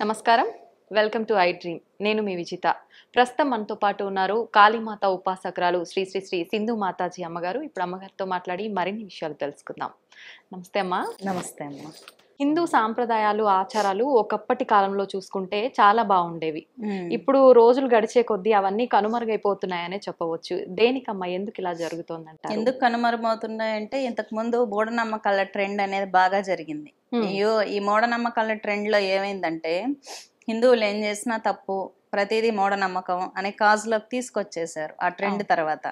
నమస్కారం. Welcome to I dream. నేను మీ విజిత. ప్రస్తుతం మనతో పాటు ఉన్నారు కాళీమాత ఉపాసకురాలు శ్రీ శ్రీ శ్రీ సింధు మాతాజీ అమ్మగారు. ఇప్పుడు అమ్మగారితో మాట్లాడి మరిన్ని విషయాలు తెలుసుకుందాం. నమస్తే అమ్మా. నమస్తే అమ్మ. హిందూ సాంప్రదాయాలు, ఆచారాలు ఒకప్పటి కాలంలో చూసుకుంటే చాలా బాగుండేవి. ఇప్పుడు రోజులు గడిచే కొద్దీ అవన్నీ కనుమరుగైపోతున్నాయనే చెప్పవచ్చు. దేనికమ్మా, ఎందుకు ఇలా జరుగుతోందంట? ఎందుకు కనుమరుమవుతున్నాయంటే ఇంతకు ముందు మూఢనమ్మకాల ట్రెండ్ అనేది బాగా జరిగింది. ఈ మూఢనమ్మకాల ట్రెండ్ లో ఏమైందంటే హిందువులు ఏం చేసినా తప్పు, ప్రతిదీ మూఢనమ్మకం అనే కాజులోకి తీసుకొచ్చేసారు ఆ ట్రెండ్ తర్వాత.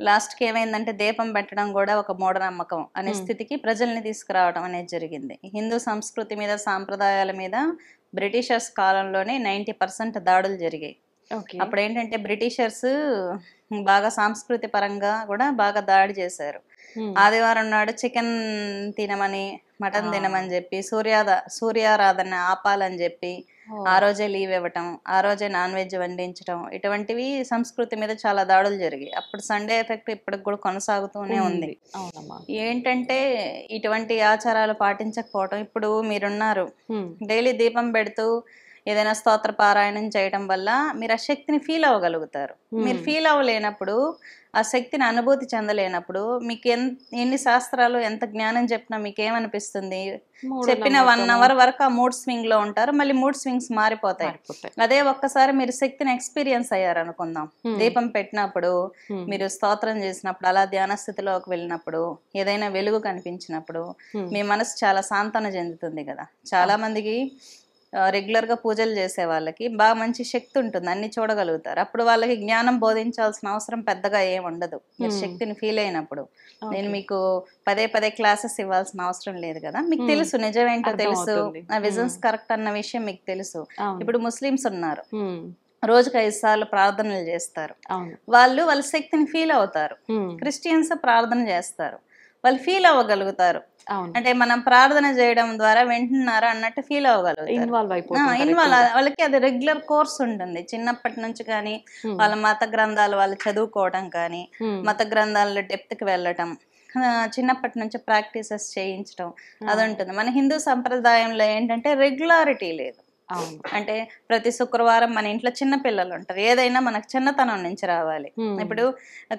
లాస్ట్ కి ఏమైందంటే దీపం పెట్టడం కూడా ఒక మూఢనమ్మకం అనే స్థితికి ప్రజల్ని తీసుకురావడం అనేది జరిగింది. హిందూ సంస్కృతి మీద, సాంప్రదాయాల మీద బ్రిటిషర్స్ కాలంలోనే 90% దాడులు జరిగాయి. అప్పుడు ఏంటంటే బ్రిటిషర్స్ బాగా సాంస్కృతి పరంగా కూడా బాగా దాడి చేశారు. ఆదివారం నాడు చికెన్ తినమని, మటన్ తినమని చెప్పి, సూర్యారాధన ఆపాలని చెప్పి ఆ రోజే లీవ్ ఇవ్వటం, ఆ రోజే నాన్ వెజ్ వండించడం, ఇటువంటివి సంస్కృతి మీద చాలా దాడులు జరిగాయి. అప్పుడు సండే ఎఫెక్ట్ ఇప్పటికి కూడా కొనసాగుతూనే ఉంది. ఏంటంటే ఇటువంటి ఆచారాలు పాటించకపోవటం. ఇప్పుడు మీరున్నారు, డైలీ దీపం పెడుతూ ఏదైనా స్తోత్ర పారాయణం చేయడం వల్ల మీరు ఆ శక్తిని ఫీల్ అవ్వగలుగుతారు. మీరు ఫీల్ అవ్వలేనప్పుడు, ఆ శక్తిని అనుభూతి చెందలేనప్పుడు మీకు ఎన్ని శాస్త్రాలు, ఎంత జ్ఞానం చెప్పినా మీకేమనిపిస్తుంది? చెప్పిన 1 అవర్ వరకు ఆ మూడ్ స్వింగ్ లో ఉంటారు, మళ్ళీ మూడ్ స్వింగ్స్ మారిపోతాయి. అదే ఒక్కసారి మీరు శక్తిని ఎక్స్పీరియన్స్ అయ్యారు అనుకుందాం, దీపం పెట్టినప్పుడు, మీరు స్తోత్రం చేసినప్పుడు, అలా ధ్యాన స్థితిలోకి వెళ్ళినప్పుడు, ఏదైనా వెలుగు కనిపించినప్పుడు మీ మనసు చాలా సాంతన చెందుతుంది కదా. చాలా మందికి రెగ్యులర్ గా పూజలు చేసే వాళ్ళకి బాగా మంచి శక్తి ఉంటుంది, అన్ని చూడగలుగుతారు. అప్పుడు వాళ్ళకి జ్ఞానం బోధించాల్సిన అవసరం పెద్దగా ఏమి ఉండదు, మీరు శక్తిని ఫీల్ అయినప్పుడు. నేను మీకు పదే క్లాసెస్ ఇవ్వాల్సిన అవసరం లేదు కదా, మీకు తెలుసు నిజమేంటో తెలుసు, ఆ విజన్స్ కరెక్ట్ అన్న విషయం మీకు తెలుసు. ఇప్పుడు ముస్లిమ్స్ ఉన్నారు, రోజుకి 5 సార్లు ప్రార్థనలు చేస్తారు, వాళ్ళు వాళ్ళ శక్తిని ఫీల్ అవుతారు. క్రిస్టియన్స్ ప్రార్థన చేస్తారు, వాళ్ళు ఫీల్ అవ్వగలుగుతారు. అంటే మనం ప్రార్థన చేయడం ద్వారా వింటున్నారా అన్నట్టు ఫీల్ అవ్వగలుగుతారు. వాళ్ళకి అది రెగ్యులర్ కోర్స్ ఉంటుంది చిన్నప్పటి నుంచి. కానీ వాళ్ళ మత గ్రంథాలు వాళ్ళు చదువుకోవడం కానీ, మత గ్రంథాల డెప్త్ కి వెళ్ళటం, చిన్నప్పటి నుంచి ప్రాక్టీసెస్ చేయించడం అది ఉంటుంది. మన హిందూ సంప్రదాయంలో ఏంటంటే రెగ్యులారిటీ లేదు. అంటే ప్రతి శుక్రవారం మన ఇంట్లో చిన్న పిల్లలు ఉంటారు, ఏదైనా మనకు చిన్నతనం నుంచి రావాలి. ఇప్పుడు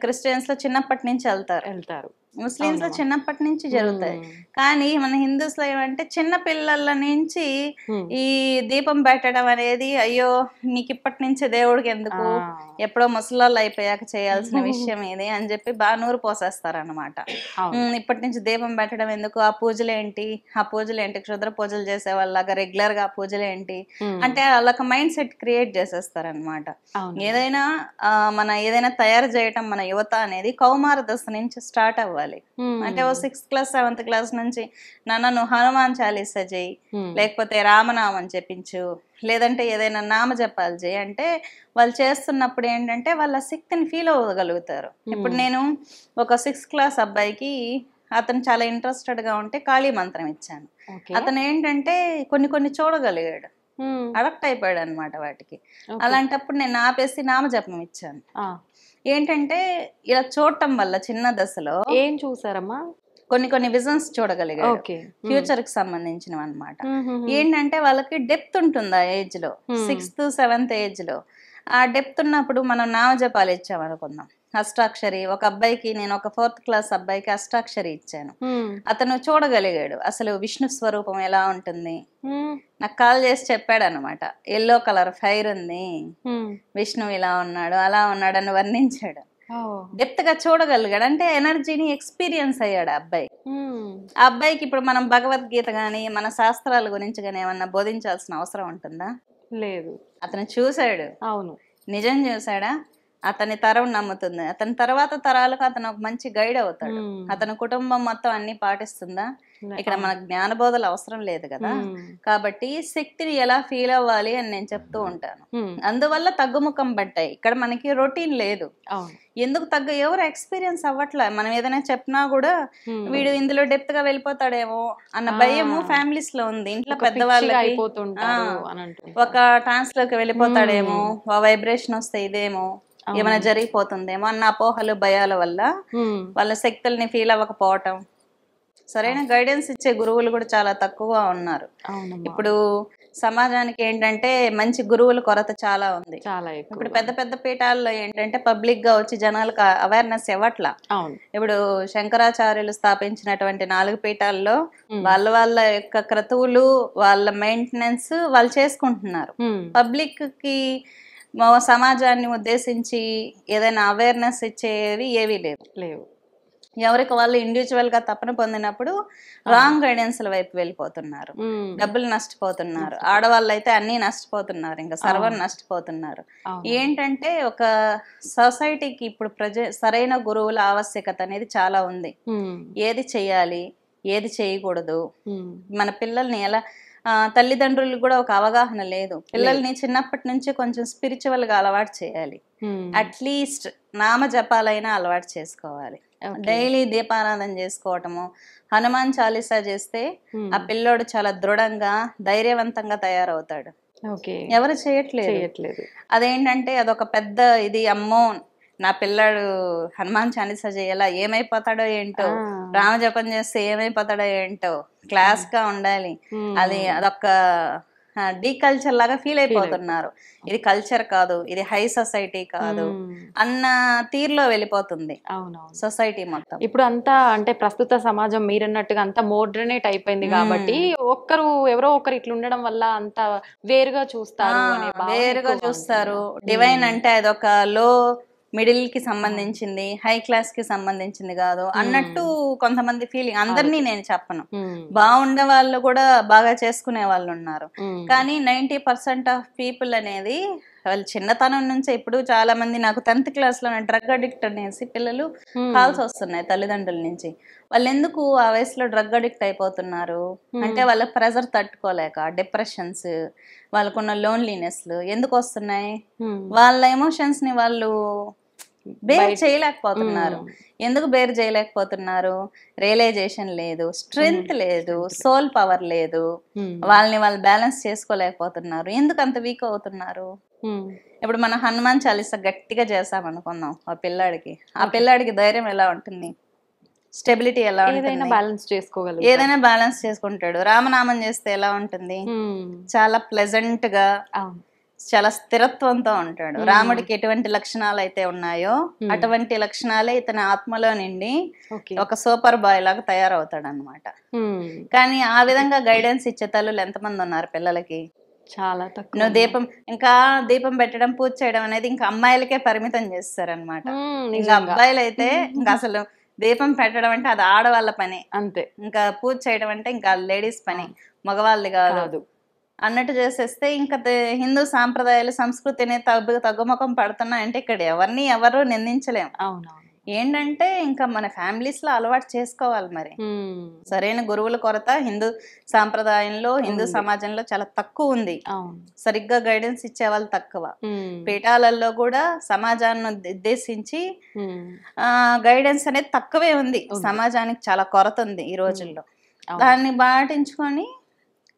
క్రిస్టియన్స్ లో చిన్నప్పటి నుంచి వెళ్తారు, ముస్లిమ్స్ లో చిన్నప్పటి నుంచి జరుగుతాయి. కానీ మన హిందూస్ లో ఏమంటే చిన్న పిల్లల నుంచి ఈ దీపం పెట్టడం అనేది, అయ్యో నీకు ఇప్పటి నుంచి దేవుడికి ఎందుకు, ఎప్పుడో ముసలాళ్ళు అయిపోయాక చేయాల్సిన విషయం ఇది అని చెప్పి బాగా నూరు పోసేస్తారు అనమాట. ఇప్పటి నుంచి దీపం పెట్టడం ఎందుకు, ఆ పూజలేంటి, క్షుద్ర పూజలు చేసే వాళ్ళగా రెగ్యులర్ గా ఆ పూజలేంటి అంటే వాళ్ళకి మైండ్ సెట్ క్రియేట్ చేసేస్తారు అనమాట. ఏదైనా తయారు చేయటం మన యువత అనేది కౌమార దశ నుంచి స్టార్ట్ అవ్వాలి. అంటే ఓ 6th క్లాస్ 7th క్లాస్ నుంచి నన్ను హనుమాన్ చాలీసా చేయి, లేకపోతే రామనామం చెప్పించు, లేదంటే ఏదైనా నామ జపాలు చేయి అంటే వాళ్ళు చేస్తున్నప్పుడు ఏంటంటే వాళ్ళ శక్తిని ఫీల్ అవ్వగలుగుతారు. ఇప్పుడు నేను ఒక 6th క్లాస్ అబ్బాయికి, అతను చాలా ఇంట్రెస్టెడ్ గా ఉంటే కాళీ మంత్రం ఇచ్చాను. అతను ఏంటంటే కొన్ని చూడగలిగాడు, అడక్ట్ అయిపోయాడు అనమాట వాటికి. అలాంటప్పుడు నేను ఆపేసి నామజపం ఇచ్చాను. ఏంటంటే ఇలా చూడటం వల్ల చిన్న దశలో ఏం చూసారమ్మా, కొన్ని విజన్స్ చూడగలిగాడు, ఫ్యూచర్ కి సంబంధించినవి అనమాట. ఏంటంటే వాళ్ళకి డెప్త్ ఉంటుంది ఆ ఏజ్ లో, 6th 7th ఏజ్ లో. ఆ డెప్త్ ఉన్నప్పుడు మనం నామజపాలు ఇచ్చామనుకుందాం, అష్టాక్షరి. ఒక అబ్బాయికి, నేను ఒక 4th క్లాస్ అబ్బాయికి అష్టాక్షరి ఇచ్చాను. అతను చూడగలిగాడు అసలు విష్ణు స్వరూపం ఎలా ఉంటుంది. నాకు కాల్ చేసి చెప్పాడు అనమాట, ఎల్లో కలర్ ఫైర్ ఉంది, విష్ణువు ఇలా ఉన్నాడు, అలా ఉన్నాడు అని వర్ణించాడు. డెప్త్ గా చూడగలిగాడు, అంటే ఎనర్జీని ఎక్స్పీరియన్స్ అయ్యాడు ఆ అబ్బాయి. ఆ అబ్బాయికి ఇప్పుడు మనం భగవద్గీత గాని, మన శాస్త్రాల గురించి గాని ఏమన్నా బోధించాల్సిన అవసరం ఉంటుందా? లేదు. అతను చూశాడు, అవును, నిజం చూశాడా, అతని తరం నమ్ముతుంది, అతని తర్వాత తరాలకు అతను ఒక మంచి గైడ్ అవుతాడు. అతని కుటుంబం మొత్తం అన్ని పాటిస్తుందా? ఇక్కడ మనకు జ్ఞానబోధలు అవసరం లేదు కదా. కాబట్టి శక్తిని ఎలా ఫీల్ అవ్వాలి అని నేను చెప్తూ ఉంటాను. అందువల్ల తగ్గుముఖం పట్టాయి. ఇక్కడ మనకి రొటీన్ లేదు. ఎందుకు ఎవరు ఎక్స్పీరియన్స్ అవ్వట్లే. మనం ఏదైనా చెప్పినా కూడా వీడు ఇందులో డెప్త్ గా వెళ్ళిపోతాడేమో అన్న భయము ఫ్యామిలీస్ లో ఉంది. ఇంట్లో పెద్దవాళ్ళకి ఒక ట్రాన్స్ లోకి వెళ్ళిపోతాడేమో, వైబ్రేషన్ వస్తే ఇదేమో ఏమైనా జరిగిపోతుందేమో అన్న అపోహలు, భయాల వల్ల వాళ్ళ శక్తుల్ని ఫీల్ అవ్వకపోవటం, సరైన గైడెన్స్ ఇచ్చే గురువులు కూడా చాలా తక్కువగా ఉన్నారు. అవునమ్మా. ఇప్పుడు సమాజానికి ఏంటంటే మంచి గురువుల కొరత చాలా ఉంది. చాలా ఇప్పుడు ఎక్కువ. పెద్ద పెద్ద పీఠాల్లో ఏంటంటే పబ్లిక్ గా వచ్చి జనాలకు అవేర్నెస్ ఇవ్వట్లా. అవును. ఇప్పుడు శంకరాచార్యులు స్థాపించినటువంటి 4 పీఠాల్లో వాళ్ళ యొక్క క్రతువులు, వాళ్ళ మెయింటెనెన్స్ వాళ్ళు చేసుకుంటున్నారు. పబ్లిక్ కి సమాజాన్ని ఉద్దేశించి ఏదైనా అవేర్నెస్ ఇచ్చేవి ఏవీ లేవు. ఎవరికి వాళ్ళు ఇండివిజువల్ గా తపన పొందినప్పుడు రాంగ్ గైడెన్స్ వైపు వెళ్ళిపోతున్నారు, డబ్బులు నష్టపోతున్నారు. ఆడవాళ్ళు అయితే అన్ని నష్టపోతున్నారు, ఇంకా సర్వం నష్టపోతున్నారు. ఏంటంటే ఒక సొసైటీకి ఇప్పుడు సరైన గురువుల ఆవశ్యకత అనేది చాలా ఉంది. ఏది చెయ్యాలి, ఏది చేయకూడదు, మన పిల్లల్ని ఎలా తల్లిదండ్రులకు కూడా ఒక అవగాహన లేదు. పిల్లల్ని చిన్నప్పటి నుంచి కొంచెం స్పిరిచువల్ గా అలవాటు చేయాలి. అట్లీస్ట్ నామ జపాలైనా అలవాటు చేసుకోవాలి. డైలీ దీపారాధన చేసుకోవటము, హనుమాన్ చాలీసా చేస్తే ఆ పిల్లోడు చాలా దృఢంగా ధైర్యవంతంగా తయారవుతాడు. ఎవరు చేయట్లేదు. అదేంటంటే అదొక పెద్ద ఇది, అమ్మో నా పిల్లాడు హనుమాన్ చాలీసా చేయాలా, ఏమైపోతాడో ఏంటో, రామజపం చేస్తే ఏమైపోతాడో ఏంటో, క్లాస్ గా ఉండాలి, అదొక డీకల్చర్ లాగా ఫీల్ అయిపోతున్నారు. ఇది కల్చర్ కాదు, ఇది హై సొసైటీ కాదు అన్న తీరులో వెళ్ళిపోతుంది సొసైటీ మొత్తం. ఇప్పుడు అంతా అంటే ప్రస్తుత సమాజం మీరన్నట్టుగా అంతా మోడ్రనేట్ అయిపోయింది కాబట్టి ఎవరో ఒకరు ఇట్లా ఉండడం వల్ల అంత వేరుగా చూస్తారు. డివైన్ అంటే అదొక లో మిడిల్ కి సంబంధించింది, హై క్లాస్ కి సంబంధించింది కాదు అన్నట్టు కొంతమంది ఫీలింగ్. అందరినీ నేను చెప్పను, బాగుండే వాళ్ళు కూడా బాగా చేసుకునే వాళ్ళు ఉన్నారు. కానీ 90% ఆఫ్ పీపుల్ అనేది వాళ్ళు చిన్నతనం నుంచి, ఇప్పుడు చాలా మంది నాకు 10th క్లాస్ లో డ్రగ్ అడిక్ట్ అనేసి పిల్లలు కాల్స్ వస్తున్నాయి తల్లిదండ్రుల నుంచి. వాళ్ళు ఎందుకు ఆ వయసులో డ్రగ్ అడిక్ట్ అయిపోతున్నారు అంటే వాళ్ళ ప్రెజర్ తట్టుకోలేక, డిప్రెషన్స్, వాళ్ళకున్న లోన్లీనెస్లు ఎందుకు వస్తున్నాయి, వాళ్ళ ఎమోషన్స్ ని వాళ్ళు బేర్ చేయలేకపోతున్నారు. ఎందుకు బేర్ చేయలేకపోతున్నారు? రియలైజేషన్ లేదు, స్ట్రెంగ్త్ లేదు, సోల్ పవర్ లేదు, వాళ్ళని వాళ్ళు బ్యాలెన్స్ చేసుకోలేకపోతున్నారు. ఎందుకు అంత వీక్ అవుతున్నారు? ఇప్పుడు మనం హనుమాన్ చాలీసా గట్టిగా చేసాం అనుకుందాం, ఆ పిల్లాడికి ధైర్యం ఎలా ఉంటుంది, స్టెబిలిటీ ఎలా ఉంటుంది, ఏదైనా బ్యాలెన్స్ చేసుకుంటాడు. రామనామం చేస్తే ఎలా ఉంటుంది, చాలా ప్లెజెంట్ గా, చాలా స్థిరత్వంతో ఉంటాడు. రాముడికి ఎటువంటి లక్షణాలు అయితే ఉన్నాయో అటువంటి లక్షణాలే ఇతని ఆత్మలో నిండి ఒక సూపర్ బాయ్ లాగా తయారవుతాడు అన్నమాట. కానీ ఆ విధంగా గైడెన్స్ ఇచ్చే తల్లులు ఎంతమంది ఉన్నారు పిల్లలకి? చాలా తక్కువ. నువ్వు దీపం పెట్టడం, పూజ చేయడం అనేది ఇంకా అమ్మాయిలకే పరిమితం చేస్తారనమాట. ఇంకా అబ్బాయిలు అయితే ఇంకా అసలు దీపం పెట్టడం అంటే అది ఆడవాళ్ళ పని అంతే, ఇంకా పూజ చేయడం అంటే ఇంకా లేడీస్ పని, మగవాళ్ళది కాదు అన్నట్టు చేసేస్తే ఇంకా హిందూ సాంప్రదాయాలు, సంస్కృతిని తగ్గుముఖం పడుతున్నాయంటే ఇక్కడ ఎవరు నిందించలేము. ఏంటంటే ఇంకా మన ఫ్యామిలీస్ లో అలవాటు చేసుకోవాలి. మరి సరైన గురువుల కొరత హిందూ సాంప్రదాయంలో, హిందూ సమాజంలో చాలా తక్కువ ఉంది. సరిగ్గా గైడెన్స్ ఇచ్చే వాళ్ళు తక్కువ. పీఠాలలో కూడా సమాజాన్ని ఉద్దేశించి గైడెన్స్ అనేది తక్కువే ఉంది. సమాజానికి చాలా కొరత ఉంది ఈ రోజుల్లో. దాన్ని పాటించుకొని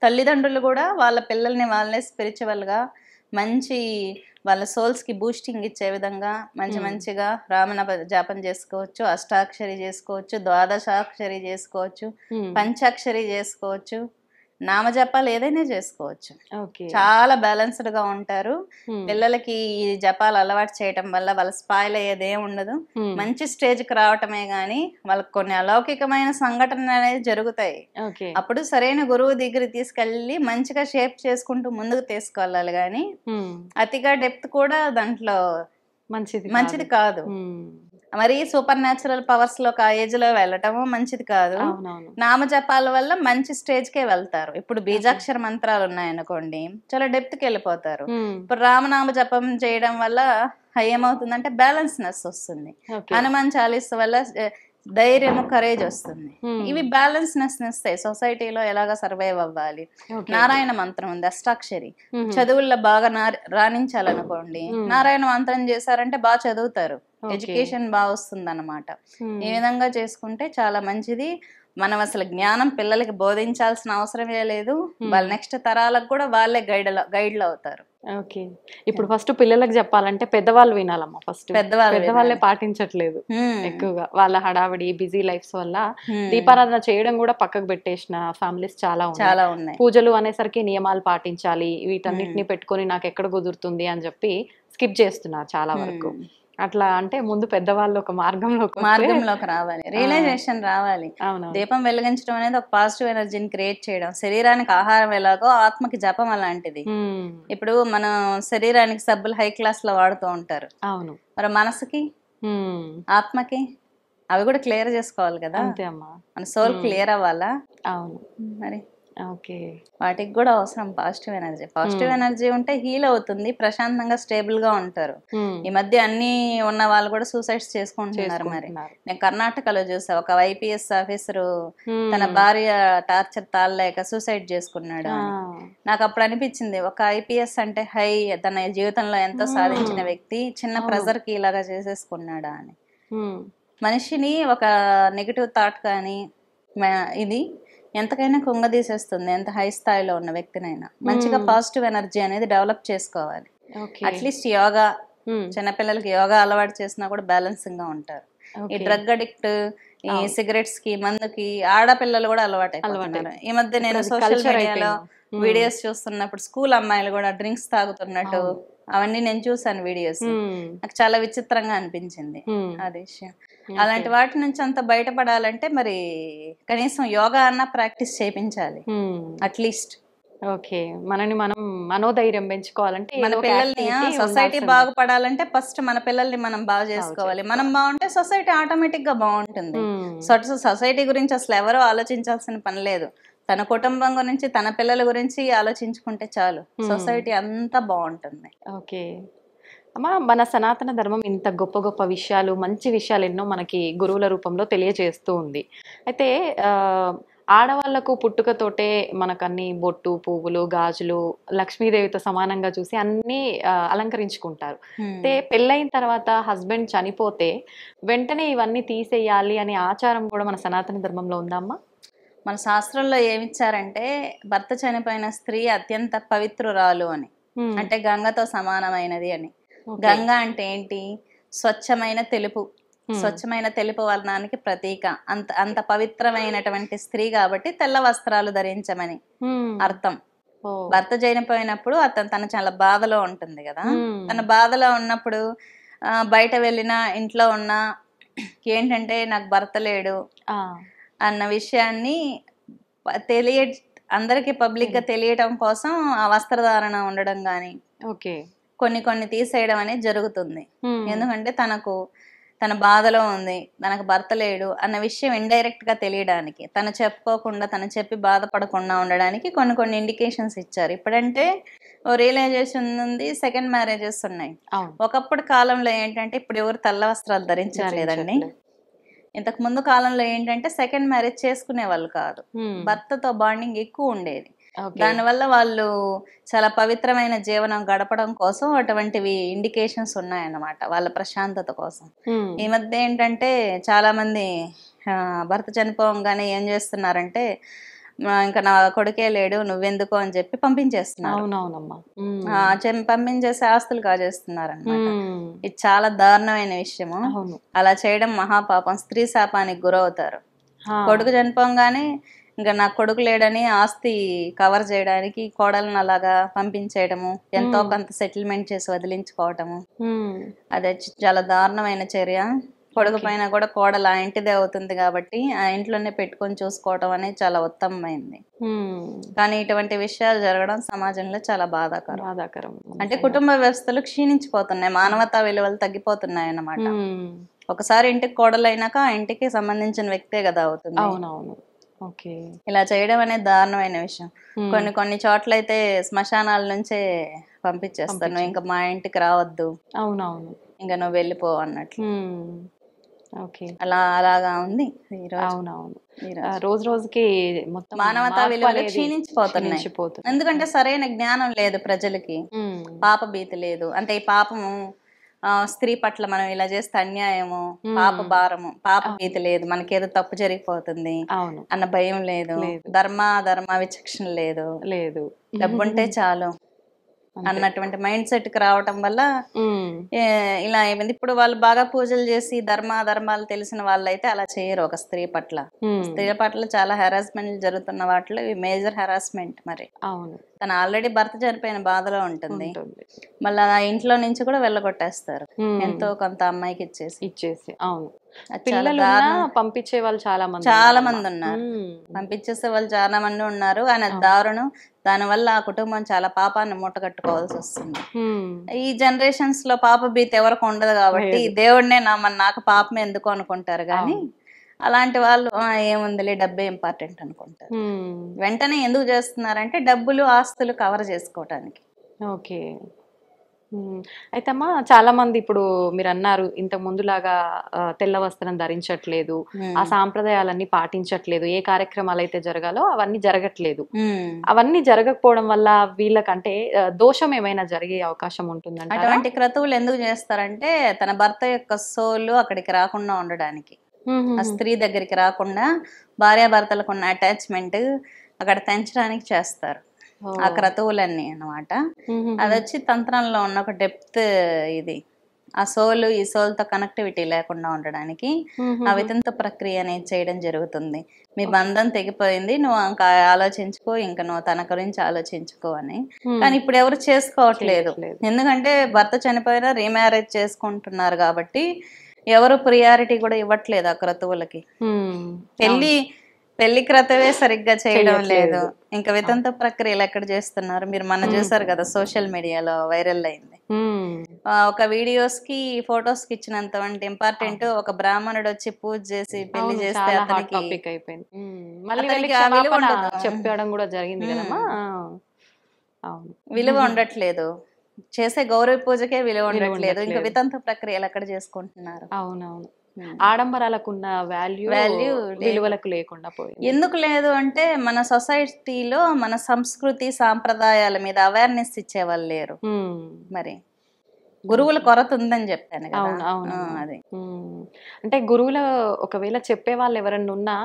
తల్లిదండ్రులు కూడా వాళ్ళ పిల్లల్ని వాళ్ళే స్పిరిచువల్ గా మంచి వాళ్ళ సోల్స్ కి బూస్టింగ్ ఇచ్చే విధంగా మంచిగా రామనామ జపం చేసుకోవచ్చు, అష్టాక్షరి చేసుకోవచ్చు, ద్వాదశాక్షరి చేసుకోవచ్చు, పంచాక్షరి చేసుకోవచ్చు, నామజపాలు ఏదైనా చేసుకోవచ్చు. చాలా బ్యాలెన్స్డ్ గా ఉంటారు. పిల్లలకి ఈ జపాలు అలవాటు చేయటం వల్ల వాళ్ళ స్పాయిల్ అయ్యేది ఏం ఉండదు. మంచి స్టేజ్ కి రావటమే గానీ వాళ్ళకి కొన్ని అలౌకికమైన సంఘటనలు అనేది జరుగుతాయి. అప్పుడు సరైన గురువు దగ్గర తీసుకెళ్లి మంచిగా షేప్ చేసుకుంటూ ముందుకు తీసుకెళ్ళాలి. గాని అతిగా డెప్త్ కూడా దాంట్లో మంచిది కాదు. మరి సూపర్ న్యాచురల్ పవర్స్ లో ఆ ఏజ్ లో వెళ్ళటము మంచిది కాదు. నామజపాల వల్ల మంచి స్టేజ్ కే వెళ్తారు. ఇప్పుడు బీజాక్షర మంత్రాలు ఉన్నాయనుకోండి, చాలా డెప్త్ కి వెళ్ళిపోతారు. ఇప్పుడు రామనామ జపం చేయడం వల్ల ఏమవుతుందంటే బ్యాలెన్స్నెస్ వస్తుంది. హనుమాన్ చాలీస వల్ల ధైర్యము, కరేజ్ వస్తుంది. ఇవి బ్యాలెన్స్నెస్ ఇస్తాయి. సొసైటీలో ఎలాగ సర్వైవ్ అవ్వాలి. నారాయణ మంత్రం ఉంది, అష్టాక్షరి. చదువుల్లో బాగా రాణించాలనుకోండి, నారాయణ మంత్రం చేశారంటే బాగా చదువుతారు, ఎడ్యుకేషన్ బాగా వస్తుంది అన్నమాట. ఈ విధంగా చేసుకుంటే చాలా మంచిది. మనం అసలు జ్ఞానం పిల్లలకి బోధించాల్సిన అవసరమే లేదు. వాళ్ళ నెక్స్ట్ తరాలకు కూడా వాళ్ళే గైడ్లు అవుతారు. ఓకే. ఇప్పుడు ఫస్ట్ పిల్లలకి చెప్పాలంటే పెద్దవాళ్ళు వినాలమ్మా ఫస్ట్. పెద్దవాళ్ళు పెద్దవాళ్ళే వినాలి. పాటించట్లేదు హ్మ్. ఎక్కువగా. వాళ్ళ హడావిడి, బిజీ లైఫ్స్ వల్ల హ్మ్. దీపారాధన చేయడం కూడా పక్కకు పెట్టేసిన ఫ్యామిలీస్ చాలా ఉన్నాయి. చాలా ఉన్నాయి. పూజలు అనేసరికి నియమాలు పాటించాలి, హ్మ్. వీటన్నిటిని పెట్టుకొని నాకెక్కడ కుదురుతుంది అని చెప్పి స్కిప్ చేస్తున్నారు చాలా వరకు. హ్మ్. అట్లా అంటే ముందు పెద్దవాళ్ళు ఒక మార్గంలోకి వస్తే మార్గంలోకి రావాలి, ఆ! రియలైజేషన్ రావాలి. అవునవును. దీపం వెలిగించడం అనేది ఒక పాజిటివ్ ఎనర్జీని క్రియేట్ చేయడం. శరీరానికి ఆహారం ఎలాగో ఆత్మకి జపం అలాంటిది. హ్మ్. ఇప్పుడు మనం శరీరానికి సబ్బులు హై క్లాస్ లో వాడుతూ ఉంటారు, అవును. మరి మనసుకి హ్మ్. ఆత్మకి అవి కూడా క్లియర్ చేసుకోవాలి కదా. అంతే అమ్మా. మన సోల్ హ్మ్. క్లియర్ అవ్వాలా. అవును. మరి ఓకే. వాటికి కూడా అవసరం పాజిటివ్ ఎనర్జీ. పాజిటివ్ హ్మ్. ఎనర్జీ ఉంటే హీల్ అవుతుంది, ప్రశాంతంగా స్టేబుల్ గా ఉంటారు. హ్మ్. ఈ మధ్య అన్ని ఉన్న వాళ్ళు కూడా సూసైడ్స్ చేసుకుంటున్నారు. మరి చేసుకుంటున్నారు. నేను నేను కర్ణాటకలో చూసా, ఒక ఐపీఎస్ ఆఫీసరు తన హ్మ్. భార్య టార్చర్ తాళలేక సూసైడ్ చేసుకున్నాడు ఆ! అని. నాకు అప్పుడు అనిపించింది, ఒక ఐపీఎస్ అంటే హై, తన జీవితంలో ఎంతో సాధించిన హ్మ్. వ్యక్తి చిన్న అవును. ప్రెజర్ కి ఇలాగా చేసేసుకున్నాడా అని. హ్మ్. మనిషిని ఒక నెగిటివ్ థాట్ కానీ ఇది ఎంతకైనా కుంగదీసేస్తుంది, ఎంత హై స్థాయిలో ఉన్న వ్యక్తినైనా. మంచిగా హ్మ్. పాజిటివ్ ఎనర్జీ అనేది డెవలప్ చేసుకోవాలి. ఓకే. అట్లీస్ట్ యోగా, హ్మ్. చిన్నపిల్లలకి యోగా అలవాటు చేసినా కూడా బ్యాలెన్సింగ్ గా ఉంటారు. ఈ ఓకే. డ్రగ్ అడిక్ట్, ఈ అవును. సిగరెట్స్ కి, మందుకి ఆడపిల్లలు కూడా అలవాటు అయిపోతున్నారు. అలవాటైపోయింది. ఈ మధ్య ఇప్పుడు నేను అది సోషల్ కల్చర్ మీడియాలో అయిపోయింది. హ్మ్. వీడియోస్ చూస్తున్నప్పుడు స్కూల్ అమ్మాయిలు కూడా డ్రింక్స్ తాగుతున్నట్టు అవును. అవన్నీ నేను చూసాను వీడియోస్. హ్మ్. నాకు చాలా విచిత్రంగా అనిపించింది హ్మ్. అది విషయం. ఓకే. అలాంటి వాటి నుంచి అంత బయటపడాలంటే మరి కనీసం యోగా అన్న ప్రాక్టీస్ చేయించాలి హ్మ్. అట్లీస్ట్. ఓకే. మనని మనం మనోధైర్యం పెంచుకోవాలంటే మన ఏదో ఒక పిల్లల్ని యాక్టివిటీ సొసైటీ ఉండాల్సిందే. బాగుపడాలంటే ఫస్ట్ మన పిల్లల్ని మనం బాగు చేసుకోవాలి. మనం బాగుంటే సొసైటీ ఆటోమేటిక్ గా బాగుంటుంది. హ్మ్. సొసైటీ గురించి అసలు ఎవరు ఆలోచించాల్సిన పని లేదు. తన కుటుంబం గురించి, తన పిల్లల గురించి ఆలోచించుకుంటే చాలు, హ్మ్. సొసైటీ అంతా బాగుంటుంది. ఓకే. అమ్మా, మన సనాతన ధర్మం ఇంత గొప్ప గొప్ప విషయాలు, మంచి విషయాలు ఎన్నో మనకి గురువుల రూపంలో తెలియజేస్తూ ఉంది. అయితే ఆడవాళ్ళకు పుట్టుకతోటే మనకన్ని బొట్టు, పువ్వులు, గాజులు, లక్ష్మీదేవితో సమానంగా చూసి అన్నీ అలంకరించుకుంటారు. అయితే పెళ్ళైన తర్వాత హస్బెండ్ చనిపోతే వెంటనే ఇవన్నీ తీసేయాలి అనే ఆచారం కూడా మన సనాతన ధర్మంలో ఉందా అమ్మా? మన శాస్త్రంలో ఏమిచ్చారంటే, భర్త చనిపోయిన స్త్రీ అత్యంత పవిత్రురాలు అని, హ్మ్. అంటే గంగతో సమానమైనది అని. ఓకే. గంగ అంటే ఏంటి? స్వచ్ఛమైన తెలుపు. హ్మ్. స్వచ్ఛమైన తెలుపు వర్ణానికి ప్రతీక. అంత అంత పవిత్రమైనటువంటి స్త్రీ కాబట్టి తెల్ల వస్త్రాలు ధరించమని హ్మ్. అర్థం. ఓహ్! భర్త చనిపోయినప్పుడు తను చాలా బాధలో ఉంటుంది కదా. హ్మ్. తన బాధలో ఉన్నప్పుడు బయట వెళ్ళినా, ఇంట్లో ఉన్నా ఏంటంటే నాకు భర్త లేడు ఆ! అన్న విషయాన్ని తెలియ అందరికి పబ్లిక్ గా తెలియటం కోసం ఆ వస్త్రధారణ ఉండడం గాని, ఓకే. కొన్ని కొన్ని తీసేయడం అనేది జరుగుతుంది. హ్మ్. ఎందుకంటే తన బాధలో ఉంది, తనకు భర్త లేడు అన్న విషయం ఇండైరెక్ట్ గా తెలియడానికి, తను చెప్పుకోకుండా, తను చెప్పి బాధపడకుండా ఉండడానికి కొన్ని కొన్ని ఇండికేషన్స్ ఇచ్చారు. ఇప్పుడంటే రియలైజేషన్ ఉంది, సెకండ్ మ్యారేజెస్ ఉన్నాయి. అవును. ఒకప్పుడు కాలంలో ఏంటంటే, ఇప్పుడు ఎవరు తెల్ల వస్త్రాలు ధరించట్లేదండి. ధరించట్లేదు. ఇంతకు ముందు కాలంలో ఏంటంటే సెకండ్ మ్యారేజ్ చేసుకునే వాళ్ళు కాదు, హ్మ్. భర్తతో బాండింగ్ ఎక్కువ ఉండేది. ఓకే. దానివల్ల వాళ్ళు చాలా పవిత్రమైన జీవనం గడపడం కోసం అటువంటివి ఇండికేషన్స్ ఉన్నాయన్నమాట, వాళ్ళ ప్రశాంతత కోసం. హ్మ్. ఈ మధ్య ఏంటంటే చాలా మంది భర్త చనిపోగానే ఏం చేస్తున్నారంటే, ఇంకా నా కొడుకే లేడు నువ్వెందుకు అని చెప్పి పంపించేస్తున్నారు. అవునవునమ్మా. హ్మ్. పంపించేసి ఆస్తులు కాజేస్తున్నారనమాట. హ్మ్. ఇది చాలా దారుణమైన విషయము. అవును. అలా చేయడం మహాపాపం, స్త్రీ శాపానికి గురవుతారు. ఆ! కొడుకు చనిపోగానే ఇంకా నా కొడుకు లేడని ఆస్తి కవర్ చేయడానికి కోడలను అలాగా పంపించేయడము, ఎంతో హ్మ్. కొంత సెటిల్మెంట్ చేసి వదిలించుకోవటము, హ్మ్. అది చాలా దారుణమైన చర్య. కొడుకు ఓకే. పైన కూడా కోడలు ఆ ఇంటిదే అవుతుంది కాబట్టి ఆ ఇంట్లోనే పెట్టుకొని చూసుకోవటం అనేది చాలా ఉత్తమమైంది. హ్మ్. కానీ ఇటువంటి విషయాలు జరగడం సమాజంలో చాలా బాధాకరం. బాధాకరం అంటే నిజంగా. కుటుంబ వ్యవస్థలు క్షీణించిపోతున్నాయి, మానవతా విలువలు తగ్గిపోతున్నాయి అన్నమాట. హ్మ్. ఒకసారి ఇంటికి కోడలైనాక ఆ ఇంటికి సంబంధించిన వ్యక్తే కదా అవుతుంది. అవునవును. ఓకే. ఇలా చేయడం అనేది దారుణమైన విషయం. హ్మ్. కొన్ని కొన్ని చోట్లయితే శ్మశానాల నుంచే పంపించేస్తారు, నువ్వు ఇంకా మా ఇంటికి రావద్దు, అవునవును. ఇంకా నువ్వు వెళ్ళిపో అన్నట్లు. హ్మ్. ఓకే. అలాగా ఉంది ఈరోజు. అవునవును. ఈరోజు రోజు రోజుకి మొత్తం మానవతా మార్పు విలువలు అనేది క్షీణించిపోతున్నాయి. క్షీణించిపోతుంది. ఎందుకంటే సరైన జ్ఞానం లేదు ప్రజలకి, హ్మ్. పాప భీతి లేదు. అంటే ఈ పాపము స్త్రీ పట్ల మనం ఇలా చేస్తే అన్యాయము, పాప హ్మ్. భారము, పాప అవును. భీతి లేదు, మనకేదో తప్పు జరిగిపోతుంది అవును. అన్న భయం లేదు, లేదు. ధర్మ విచక్షణ లేదు. లేదు. డబ్బుంటే చాలు, అన్నటువంటి మైండ్ సెట్ కి రావటం వల్ల ఉమ్, ఇలా ఏమైంది. ఇప్పుడు వాళ్ళు బాగా పూజలు చేసి ధర్మాలు తెలిసిన వాళ్ళైతే అలా చేయరు ఒక స్త్రీ పట్ల. ఉమ్, స్త్రీ పట్ల చాలా హెరాస్మెంట్ జరుగుతున్న వాటిలో మేజర్ హెరాస్మెంట్. మరి అవును తను ఆల్రెడీ భర్త చనిపోయిన బాధలో ఉంటుంది, ఉంటుంది. మళ్ళీ ఆ ఇంట్లో నుంచి కూడా వెళ్ళగొట్టేస్తారు ఉమ్, ఎంతో కొంత అమ్మాయికి ఇచ్చేసి. ఇచ్చేసి అవును. అది చాలా పిల్లలున్నా దారుణం. పంపించే వాళ్ళు చాలా మంది చాలా ఉన్నారమ్మా. మంది ఉన్నారు, ఉమ్, పంపించేసే వాళ్ళు చాలా మంది ఉన్నారు. ఆయన దారుణం. దానివల్ల ఆ కుటుంబం చాలా పాపాన్ని మూటగట్టుకోవాల్సి వస్తుంది. ఉమ్, ఈ జనరేషన్స్ లో పాప భీతి ఎవరికి ఉండదు కాబట్టి లేదు. దేవుడినే నాకు పాపం ఎందుకు అనుకుంటారు. కానీ అలాంటి వాళ్ళు ఏముందిలే డబ్బే ఇంపార్టెంట్ అనుకుంటారు. ఉమ్, వెంటనే ఎందుకు చేస్తున్నారంటే డబ్బులు ఆస్తులు కవర్ చేసుకోవటానికి. ఓకే. అయితే అమ్మా చాలా మంది ఇప్పుడు మీరు అన్నారు ఇంతకు ముందులాగా తెల్ల వస్త్రం ధరించట్లేదు, ఆ సాంప్రదాయాలన్నీ పాటించట్లేదు, ఏ కార్యక్రమాలు అయితే జరగాలో అవన్నీ జరగట్లేదు. అవన్నీ జరగకపోవడం వల్ల వీళ్ళకంటే దోషం ఏమైనా జరిగే అవకాశం ఉంటుందంటారా? అటువంటి క్రతువులు ఎందుకు చేస్తారంటే తన భర్త యొక్క సోలు అక్కడికి రాకుండా ఉండడానికి, ఆ స్త్రీ దగ్గరికి రాకుండా భార్యాభర్తలకు ఉన్న అటాచ్మెంట్ అక్కడ పెంచడానికి చేస్తారు ఆ క్రతువులన్నీ అన్నమాట. అది వచ్చి తంత్రంలో ఉన్న ఒక డెప్త్. ఇది ఆ సోలు ఈ సోల్తో కనెక్టివిటీ లేకుండా ఉండడానికి ఆ వితంత ప్రక్రియ అనేది చేయడం జరుగుతుంది. మీ బంధం తెగిపోయింది, నువ్వు ఇంకా ఆలోచించుకో, ఇంకా నువ్వు తన గురించి ఆలోచించుకో అని. కానీ ఇప్పుడు ఎవరు చేసుకోవట్లేదు, ఎందుకంటే భర్త చనిపోయినా రీమ్యారేజ్ చేసుకుంటున్నారు కాబట్టి ఎవరు ప్రియారిటీ కూడా ఇవ్వట్లేదు ఆ క్రతువులకి. పెళ్లి క్రతువే సరిగ్గా చేయడం లేదు, ఇంకా వితంత ప్రక్రియలు ఎక్కడ చేస్తున్నారు? మీరు మన చూసారు కదా, సోషల్ మీడియాలో వైరల్ అయింది. ఒక వీడియోస్ కి ఫొటోస్ కి ఇచ్చినంత ఇంపార్టెంట్ ఒక బ్రాహ్మణుడు వచ్చి పూజ చేసి పెళ్లి చేస్తే అతనికి చెప్పడం కూడా జరిగింది కదమ్మా. విలువ ఉండట్లేదు, చేసే గౌరవ పూజకే విలువ ఉండట్లేదు, ఇంకా వితంత ప్రక్రియలు ఎక్కడ చేసుకుంటున్నారు? అవునవును. ఆడంబరాలకున్న వాల్యూ విలువలకు లేకుండా పోయింది. ఎందుకు లేదు అంటే మన సొసైటీలో మన సంస్కృతి సాంప్రదాయాల మీద అవేర్నెస్ ఇచ్చేవాళ్ళు లేరు. మరి గురువుల కొరత ఉందని చెప్పాను కదా. అది అంటే గురువుల ఒకవేళ చెప్పే వాళ్ళు ఎవరన్నా ఉన్నా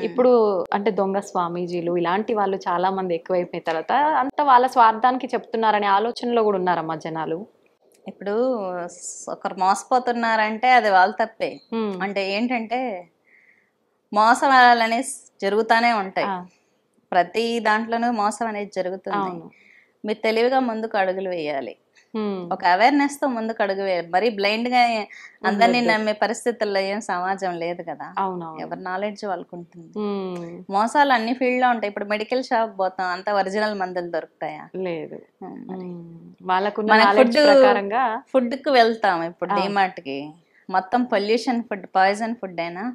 ఇప్పుడు అంటే దొంగ స్వామీజీలు ఇలాంటి వాళ్ళు చాలా మంది ఎక్కువైపోయిన తర్వాత అంత వాళ్ళ స్వార్థానికి చెప్తున్నారనే ఆలోచనలో కూడా ఉన్నారమ్మా జనాలు. ఇప్పుడు ఒకరు మోసపోతున్నారంటే అది వాళ్ళ తప్పే. అంటే ఏంటంటే మోసాలు అనేసి జరుగుతూనే ఉంటాయి, ప్రతి దాంట్లోనూ మోసం అనేది జరుగుతుంది. మీరు తెలివిగా ముందుకు అడుగులు వేయాలి, ఒక అవేర్నెస్ తో ముందుకు అడుగు వేయాలి. మరి బ్లైండ్ గా అందరినీ నమ్మే పరిస్థితుల్లో ఏం సమాజం లేదు కదా. ఎవరి నాలెడ్జ్ వాళ్ళకు ఉంటుంది. మోసాలు అన్ని ఫీల్డ్ లో ఉంటాయి. ఇప్పుడు మెడికల్ షాప్ పోతాం, అంత ఒరిజినల్ మందులు దొరుకుతాయా? లేదు. ఫుడ్ కి వెళ్తాం, ఇప్పుడు డిమార్ట్ కి, మొత్తం పొల్యూషన్ ఫుడ్, పాయిజన్ ఫుడ్ అయినా.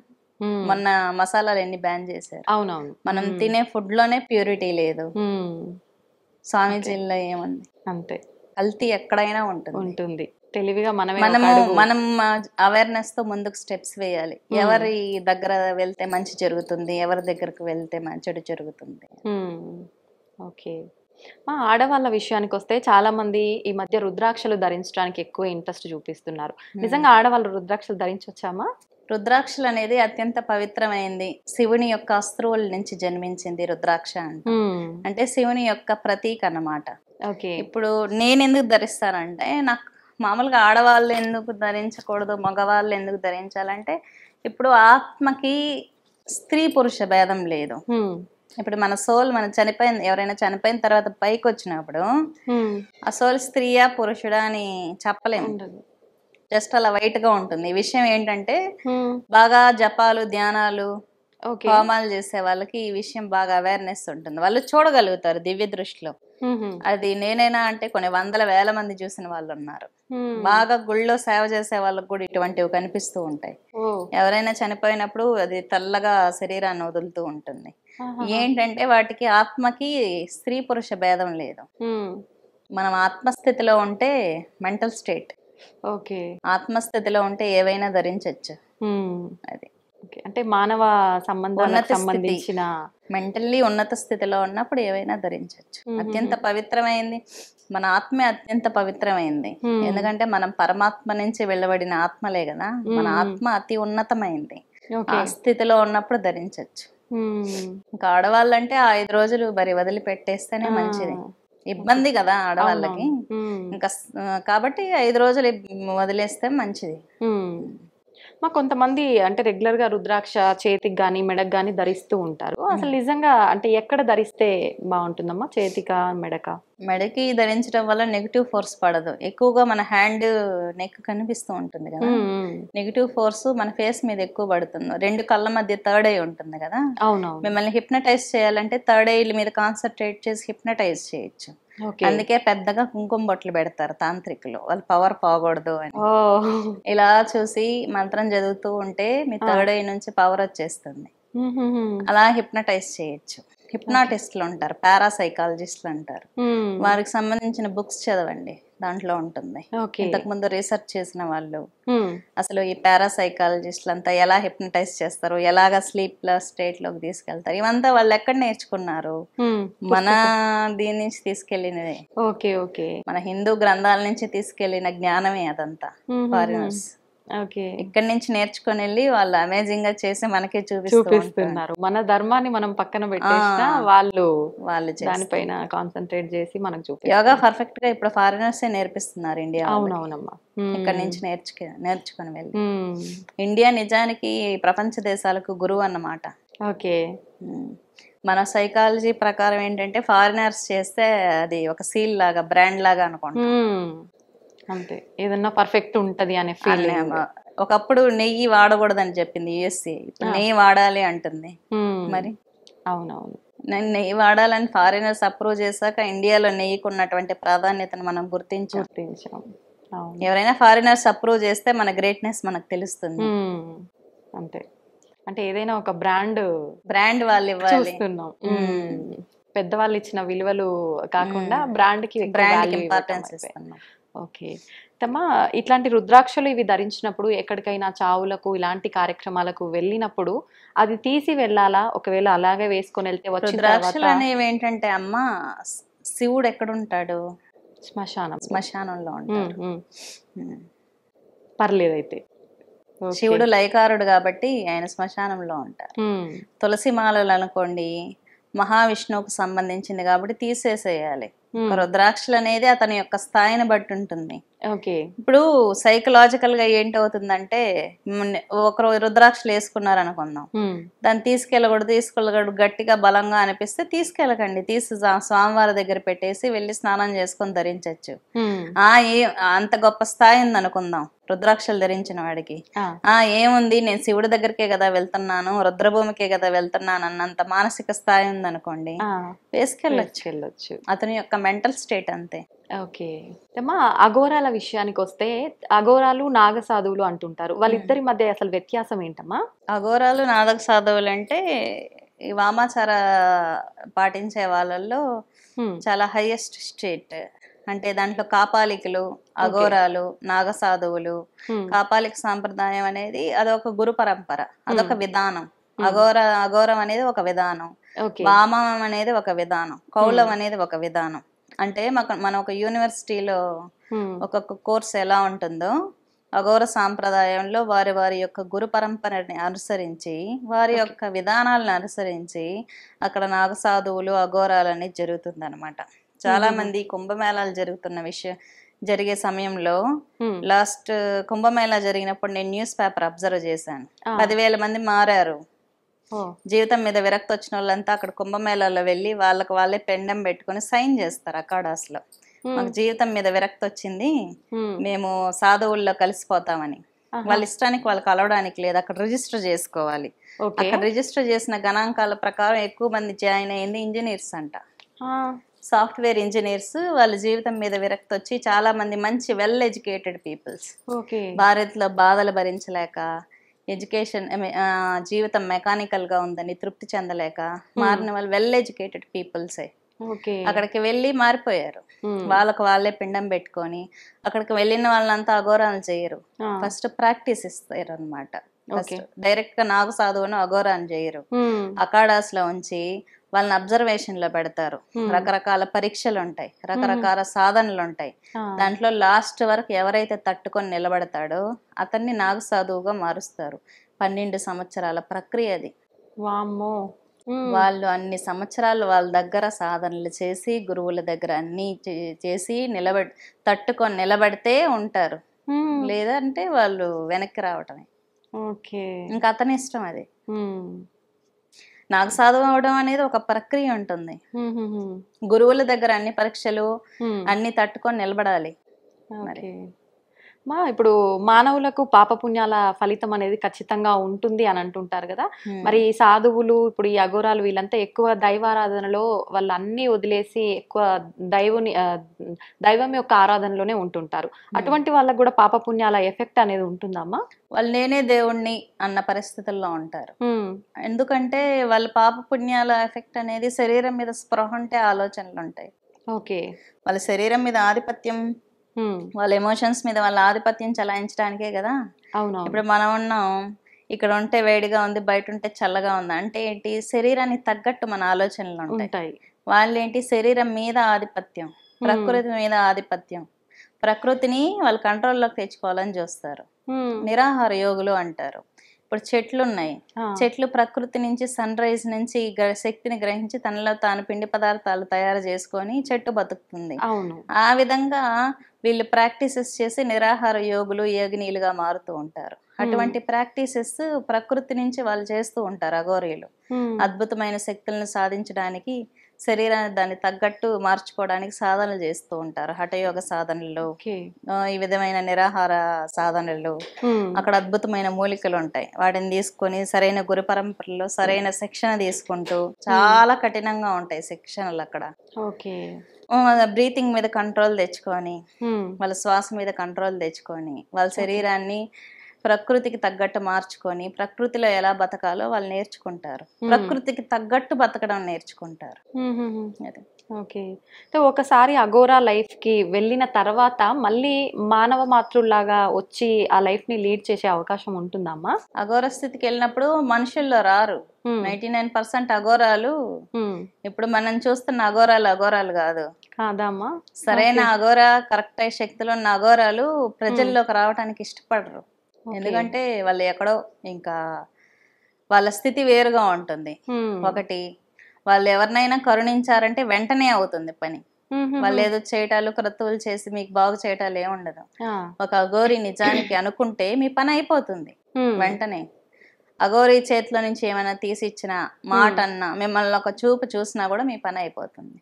మొన్న మసాలాలు ఎన్ని బ్యాన్ చేశారు. అవునవును. మనం తినే ఫుడ్ లోనే ప్యూరిటీ లేదు. స్వామీజీల్లో ఏముంది? అంతే, కల్తీ ఎక్కడైనా ఉంటుంది. తెలివిగా మనం అవేర్నెస్ తో ముందుకు స్టెప్స్ వేయాలి. ఎవరి దగ్గర వెళ్తే మంచి జరుగుతుంది, ఎవరి దగ్గరకు వెళ్తే చెడు జరుగుతుంది. ఓకే. ఆడవాళ్ళ విషయానికి వస్తే చాలా మంది ఈ మధ్య రుద్రాక్షలు ధరించడానికి ఎక్కువ ఇంట్రెస్ట్ చూపిస్తున్నారు. నిజంగా ఆడవాళ్ళు రుద్రాక్షలు ధరించవచ్చామా? రుద్రాక్షలు అనేది అత్యంత పవిత్రమైంది, శివుని యొక్క అస్త్రువుల నుంచి జన్మించింది రుద్రాక్ష అంటే శివుని యొక్క ప్రతీక అన్నమాట. ఇప్పుడు నేను ఎందుకు ధరిస్తానంటే, నాకు మామూలుగా ఆడవాళ్ళు ఎందుకు ధరించకూడదు, మగవాళ్ళు ఎందుకు ధరించాలంటే, ఇప్పుడు ఆత్మకి స్త్రీ పురుష భేదం లేదు. ఇప్పుడు మన సోల్ ఎవరైనా చనిపోయిన తర్వాత పైకి వచ్చినప్పుడు ఆ సోల్ స్త్రీయా పురుషుడా అని చెప్పలేము, జస్ట్ అలా వైట్ గా ఉంటుంది. ఈ విషయం ఏంటంటే బాగా జపాలు ధ్యానాలు హోమాలు చేసే వాళ్ళకి ఈ విషయం బాగా అవేర్నెస్ ఉంటుంది, వాళ్ళు చూడగలుగుతారు దివ్య దృష్టిలో. అది నేనైనా అంటే కొన్ని వందల వేల మంది చూసిన వాళ్ళు ఉన్నారు. బాగా గుళ్ళో సేవ చేసే వాళ్ళకి కూడా ఇటువంటివి కనిపిస్తూ ఉంటాయి. ఎవరైనా చనిపోయినప్పుడు అది తెల్లగా శరీరాన్ని వదులుతూ ఉంటుంది. ఏంటంటే వాటికి ఆత్మకి స్త్రీ పురుష భేదం లేదు. మనం ఆత్మస్థితిలో ఉంటే మెంటల్ స్టేట్, ఆత్మస్థితిలో ఉంటే ఏవైనా ధరించవచ్చు. అది అంటే మానవ సంబంధాలకు సంబంధించిన మెంటల్లీ ఉన్నత స్థితిలో ఉన్నప్పుడు ఏవైనా ధరించవచ్చు. అత్యంత పవిత్రమైంది మన ఆత్మే, అత్యంత పవిత్రమైంది. ఎందుకంటే మనం పరమాత్మ నుంచి వెళ్ళబడిన ఆత్మలే కదా, మన ఆత్మ అతి ఉన్నతమైంది. ఆ స్థితిలో ఉన్నప్పుడు ధరించవచ్చు. ఇంకా ఆడవాళ్ళంటే 5 రోజులు మరి వదిలిపెట్టేస్తేనే మంచిది. ఇబ్బంది కదా ఆడవాళ్ళకి. అవునవును. ఇంకా కాబట్టి 5 రోజులు వదిలేస్తే మంచిది. మా కొంతమంది అంటే రెగ్యులర్ గా రుద్రాక్ష చేతికి గాని మెడకు గాని ధరిస్తూ ఉంటారు. అసలు నిజంగా అంటే ఎక్కడ ధరిస్తే బాగుంటుందమ్మా? చేతికా మెడకా? మెడకి ధరించడం వల్ల నెగిటివ్ ఫోర్స్ పడదు. ఎక్కువగా మన హ్యాండ్ నెక్ కనిపిస్తూ ఉంటుంది కదా, నెగిటివ్ ఫోర్స్ మన ఫేస్ మీద ఎక్కువ పడుతుంది. 2 కళ్ళ మధ్య థర్డ్ ఐ ఉంటుంది కదా, అవునవును. మిమ్మల్ని హిప్నటైజ్ చేయాలంటే థర్డ్ ఐ మీద కాన్సన్ట్రేట్ చేసి హిప్నటైజ్ చేయొచ్చు. ఓకే. అందుకే పెద్దగా కుంకుమ బొట్లు పెడతారు తాంత్రికులు, వాళ్ళ పవర్ పోకూడదు అని. ఓ. ఇలా చూసి మంత్రం చదువుతూ ఉంటే మీ థర్డ్ ఐ నుంచి పవర్ వచ్చేస్తుంది. అలా హిప్నటైజ్ చేయొచ్చు. హిప్నాటిస్టులు ఉంటారు, పారాసైకాలజిస్టులు అంటారు. వారికి సంబంధించిన బుక్స్ చదవండి, దాంట్లో ఉంటుంది. ఓకే. ఇంతకు ముందు రీసెర్చ్ చేసిన వాళ్ళు అసలు ఈ పారాసైకాలజిస్టులు అంతా ఎలా హిప్నటైజ్ చేస్తారు, ఎలాగా స్లీప్ స్టేట్ లోకి తీసుకెళ్తారు, ఇవంతా వాళ్ళు ఎక్కడ నేర్చుకున్నారు? మన దీని నుంచి తీసుకెళ్ళినదే. ఓకే. ఓకే. మన హిందూ గ్రంథాల నుంచి తీసుకెళ్లిన జ్ఞానమే అదంతా. Foreigners okay. ఇక్కడి నుంచి నేర్చుకొని వెళ్ళి వాళ్ళు అమేజింగ్ గా చేసి మనకే చూపిస్తున్నారు. మన ధర్మాన్ని మనం పక్కన పెట్టేసినా వాళ్ళు చేస్తారు. దానిపైన కాన్సన్ట్రేట్ చేసి మనకు చూపిస్తారు. యోగా పర్ఫెక్ట్ గా ఇప్పుడు ఫారినర్స్ నేర్పిస్తున్నారు ఇండియా. అవునవునమ్మా. ఇక్కడి నుంచి నేర్చుకొని వెళ్ళి ఇండియా నిజానికి ప్రపంచ దేశాలకు గురువు అన్నమాట. ఓకే. మన సైకాలజీ ప్రకారం ఏంటంటే ఫారినర్స్ చేస్తే అది ఒక సీల్ లాగా, బ్రాండ్ లాగా అనుకుంటాం. అంతే, ఏదన్నా పర్ఫెక్ట్ ఉంటది అనే ఫీలింగ్. ఒకప్పుడు నెయ్యి వాడకూడదని చెప్పింది యుఎస్ఏ, ఇప్పుడు నెయ్యి వాడాలి అంటుంది. మరి అవునవును, నేను నెయ్యి వాడాలని ఫారినర్స్ అప్రూవ్ చేశాక ఇండియాలో నెయ్యికి ఉన్నటువంటి ప్రాధాన్యతను మనం గుర్తించాం. ఎవరైనా ఫారినర్స్ అప్రూవ్ చేస్తే మన గ్రేట్నెస్ మనకు తెలుస్తుంది. అంతే, అంటే ఏదైనా ఒక బ్రాండ్ వాళ్ళు ఇవ్వాలి. పెద్దవాళ్ళు ఇచ్చిన విలువలు కాకుండా బ్రాండ్ కి ఇంపార్టెన్స్ ఇస్తున్నాం. ఓకే తమ్మా, ఇట్లాంటి రుద్రాక్షలు ఇవి ధరించినప్పుడు ఎక్కడికైనా చావులకు ఇలాంటి కార్యక్రమాలకు వెళ్ళినప్పుడు అది తీసి వెళ్ళాలా? ఒకవేళ అలాగే వేసుకొని వెళ్తే రుద్రాక్షలు అనేవి ఏంటంటే అమ్మ, శివుడు ఎక్కడుంటాడు? శ్మశానంలో ఉంటాడు. పర్లేదైతే శివుడు లయకారుడు కాబట్టి ఆయన శ్మశానంలో ఉంటారు. తులసి మాలలు అనుకోండి, మహావిష్ణువుకు సంబంధించింది కాబట్టి తీసేసేయాలి. రుద్రాక్షలు అనేది అతని యొక్క స్థాయిని బట్టి ఉంటుంది. ఇప్పుడు సైకలాజికల్ గా ఏంటవుతుందంటే, ఒకరు రుద్రాక్షలు వేసుకున్నారు అనుకుందాం, దాన్ని తీసుకెళ్ళకూడదు గట్టిగా బలంగా అనిపిస్తే తీసుకెళ్ళకండి, స్వామివారి దగ్గర పెట్టేసి వెళ్ళి స్నానం చేసుకొని ధరించవచ్చు. అంత గొప్ప స్థాయి ఉంది అనుకుందాం రుద్రాక్షలు ధరించిన వాడికి, ఏముంది నేను శివుడి దగ్గరికే కదా వెళ్తున్నాను, రుద్రభూమికే కదా వెళ్తున్నాను అన్నంత మానసిక స్థాయి ఉంది అనుకోండి, వేసుకెళ్ళచ్చు. అతని యొక్క మెంటల్ స్టేట్ అంతే. ఓకే అమ్మా, అఘోరాల విషయానికి వస్తే అఘోరాలు నాగ సాధువులు అంటుంటారు, వాళ్ళిద్దరి మధ్య అసలు వ్యత్యాసం ఏంటమ్మా? అఘోరాలు నాగ సాధువులు అంటే ఈ వామాచార పాటించే వాళ్ళల్లో చాలా హైయెస్ట్ స్టేట్. అంటే దాంట్లో కాపాలికులు, అఘోరాలు, నాగ సాధువులు. కాపాలిక సాంప్రదాయం అనేది అదొక గురు పరంపర, అదొక విధానం. అఘోరం అనేది ఒక విధానం, వామం అనేది ఒక విధానం, కౌలం అనేది ఒక విధానం. అంటే మన ఒక యూనివర్సిటీలో ఒక్కొక్క కోర్స్ ఎలా ఉంటుందో, అఘోర సాంప్రదాయంలో వారి యొక్క గురు పరంపరని అనుసరించి, వారి యొక్క విధానాలను అనుసరించి అక్కడ నాగసాధువులు, అఘోరాలు అనేది జరుగుతుంది అనమాట. చాలా మంది కుంభమేళాలు జరిగే సమయంలో, లాస్ట్ కుంభమేళా జరిగినప్పుడు నేను న్యూస్ పేపర్ అబ్జర్వ్ చేశాను. 10,000 మంది మారారు. జీవితం మీద విరక్తి వచ్చిన వాళ్ళంతా అక్కడ కుంభమేళాలో వెళ్ళి వాళ్ళే పెండం పెట్టుకుని సైన్ చేస్తారు అకాడాస్ లో, మాకు జీవితం మీద విరక్తి వచ్చింది, మేము సాధువుల్లో కలిసిపోతామని. వాళ్ళ ఇష్టానికి వాళ్ళు కలవడానికి లేదు, అక్కడ రిజిస్టర్ చేసుకోవాలి. అక్కడ రిజిస్టర్ చేసిన గణాంకాల ప్రకారం ఎక్కువ మంది జాయిన్ అయ్యింది ఇంజనీర్స్ అంట, సాఫ్ట్వేర్ ఇంజనీర్స్. వాళ్ళ జీవితం మీద విరక్తి వచ్చి చాలా మంది మంచి వెల్ ఎడ్యుకేటెడ్ పీపుల్స్, భారత్ లో బాధలు భరించలేక, ఎడ్యుకేషన్ జీవితం మెకానికల్ గా ఉందని తృప్తి చెందలేక మారిన వాళ్ళు వెల్ ఎడ్యుకేటెడ్ పీపుల్సే అక్కడికి వెళ్ళి మారిపోయారు. వాళ్ళే పిండం పెట్టుకొని, అక్కడికి వెళ్ళిన వాళ్ళంతా అఘోరాలు చేయరు, ఫస్ట్ ప్రాక్టీస్ ఇస్తారు అనమాట. డైరెక్ట్ గా నాగ సాధువును అఘోరాన్ని చేయరు, అకాడాస్ లో ఉంచి వాళ్ళని అబ్జర్వేషన్ లో పెడతారు. రకరకాల పరీక్షలు ఉంటాయి, రకరకాల సాధనలు ఉంటాయి. దాంట్లో లాస్ట్ వరకు ఎవరైతే తట్టుకొని నిలబడతాడో అతన్ని నాగ సాధువుగా మారుస్తారు. 12 సంవత్సరాల ప్రక్రియ అది. వామ్మో, వాళ్ళు అన్ని సంవత్సరాలు వాళ్ళ దగ్గర సాధనలు చేసి గురువుల దగ్గర అన్ని చేసి తట్టుకొని నిలబడితే ఉంటారు, లేదంటే వాళ్ళు వెనక్కి రావటమే. ఓకే. ఇంకా అతని ఇష్టం అది. నాకు సాధన అవడం అనేది ఒక ప్రక్రియ ఉంటుంది. గురువుల దగ్గర అన్ని పరీక్షలు అన్ని తట్టుకొని నిలబడాలి. ఓకే. ఇప్పుడు మానవులకు పాపపుణ్యాల ఫలితం అనేది ఖచ్చితంగా ఉంటుంది అని అంటుంటారు కదా. మరి సాధువులు ఇప్పుడు ఈ అఘోరాలు వీళ్ళంతా ఎక్కువ దైవారాధనలో వాళ్ళు అన్ని వదిలేసి ఎక్కువ దైవం యొక్క ఆరాధనలోనే ఉంటుంటారు. అటువంటి వాళ్ళకు కూడా పాపపుణ్యాల ఎఫెక్ట్ అనేది ఉంటుందమ్మా? వాళ్ళు నేనే దేవుణ్ణి అన్న పరిస్థితుల్లో ఉంటారు. ఎందుకంటే వాళ్ళ పాపపుణ్యాల ఎఫెక్ట్ అనేది శరీరం మీద స్పృహ ఉంటే ఆలోచనలు ఉంటాయి. ఓకే. వాళ్ళ శరీరం మీద ఆధిపత్యం, వాళ్ళ ఎమోషన్స్ మీద వాళ్ళ ఆధిపత్యం చలాయించడానికే కదా. అవును. ఇప్పుడు మనం ఉన్నాం, ఇక్కడ ఉంటే వేడిగా ఉంది, బయట ఉంటే చల్లగా ఉంది అంటే ఏంటి, శరీరానికి తగ్గట్టు మన ఆలోచనలు ఉంటాయి. వాళ్ళు ఏంటి, శరీరం మీద ఆధిపత్యం, ప్రకృతి మీద ఆధిపత్యం, ప్రకృతిని వాళ్ళు కంట్రోల్లోకి తెచ్చుకోవాలని చూస్తారు. నిరాహార యోగులు అంటారు. ఇప్పుడు చెట్లు ఉన్నాయి, చెట్లు ప్రకృతి నుంచి సన్ రైజ్ నుంచి శక్తిని గ్రహించి తనలో తాను పిండి పదార్థాలు తయారు చేసుకొని చెట్టు బతుకుతుంది. ఆ విధంగా వీళ్ళు ప్రాక్టీసెస్ చేసి నిరాహార యోగులు యోగినీలుగా మారుతూ ఉంటారు. అటువంటి ప్రాక్టీసెస్ ప్రకృతి నుంచి వాళ్ళు చేస్తూ ఉంటారు. అఘోరీలు అద్భుతమైన శక్తులను సాధించడానికి శరీరాన్ని దాన్ని తగ్గట్టు మార్చుకోవడానికి సాధనలు చేస్తూ ఉంటారు. హఠయోగ సాధనలు, ఈ విధమైన నిరాహార సాధనలు. అక్కడ అద్భుతమైన మూలికలు ఉంటాయి, వాటిని తీసుకొని సరైన గురు పరంపరలో సరైన శిక్షణ తీసుకుంటూ, చాలా కఠినంగా ఉంటాయి శిక్షణలు అక్కడ. బ్రీతింగ్ మీద కంట్రోల్ తెచ్చుకొని, వాళ్ళ శ్వాస మీద కంట్రోల్ తెచ్చుకొని, వాళ్ళ శరీరాన్ని ప్రకృతికి తగ్గట్టు మార్చుకొని ప్రకృతిలో ఎలా బతకాలో వాళ్ళు నేర్చుకుంటారు. ప్రకృతికి తగ్గట్టు బతకడం నేర్చుకుంటారు. ఓకే. ఒకసారి అఘోరా లైఫ్ కి వెళ్ళిన తర్వాత మళ్ళీ మానవ మాతృలాగా వచ్చి ఆ లైఫ్ ని లీడ్ చేసే అవకాశం ఉంటుందమ్మా? అఘోర స్థితికి వెళ్ళినప్పుడు మనుషుల్లో రారు. 99% అఘోరాలు ఇప్పుడు మనం చూస్తున్న అఘోరాలు కాదమ్మా. సరైన అఘోరా, కరెక్ట్ అయ్యే శక్తులు ఉన్న అఘోరాలు ప్రజల్లోకి రావడానికి ఇష్టపడరు. ఎందుకంటే వాళ్ళు ఎక్కడో ఇంకా వాళ్ళ స్థితి వేరుగా ఉంటుంది. ఒకటి, వాళ్ళు ఎవరినైనా కరుణించారంటే వెంటనే అవుతుంది పని. వాళ్ళు ఏదో చేయటాలు క్రతువులు చేసి మీకు బాగు చేయటాలు ఏముండదు. ఒక అఘోరి నిజానికి అనుకుంటే మీ పని అయిపోతుంది వెంటనే. అఘోరి చేతిలో నుంచి ఏమైనా తీసి ఇచ్చిన మాట అన్నా, మిమ్మల్ని ఒక చూపు చూసినా కూడా మీ పని అయిపోతుంది.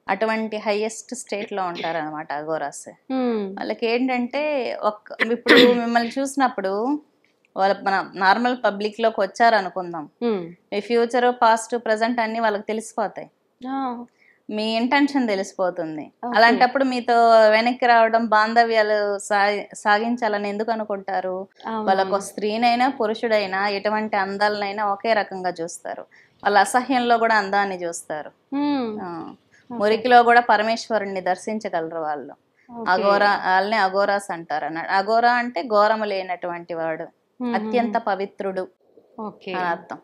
అటువంటి హైయెస్ట్ స్టేట్ లో ఉంటారు అనమాట అఘోరాస్. వాళ్ళకి ఏంటంటే ఇప్పుడు మిమ్మల్ని చూసినప్పుడు వాళ్ళ మన నార్మల్ పబ్లిక్ లోకి వచ్చారు అనుకుందాం, మీ ఫ్యూచర్ పాస్ట్ ప్రజెంట్ అన్ని వాళ్ళకి తెలిసిపోతాయి, మీ ఇంటెన్షన్ తెలిసిపోతుంది. అలాంటప్పుడు మీతో వెనక్కి రావడం, బాంధవ్యాలు సాగించాలని ఎందుకు అనుకుంటారు? వాళ్ళకు స్త్రీనైనా పురుషుడైనా ఎటువంటి అందాలనైనా ఒకే రకంగా చూస్తారు. వాళ్ళ అసహ్యంలో కూడా అందాన్ని చూస్తారు. మురికిలో కూడా పరమేశ్వరుణ్ణి దర్శించగలరు వాళ్ళు. వాళ్ళని అఘోరాస్ అంటారు అన్నాడు. అఘోరా అంటే ఘోరము లేనటువంటి వాడు, అత్యంత పవిత్రుడు అని అర్థం.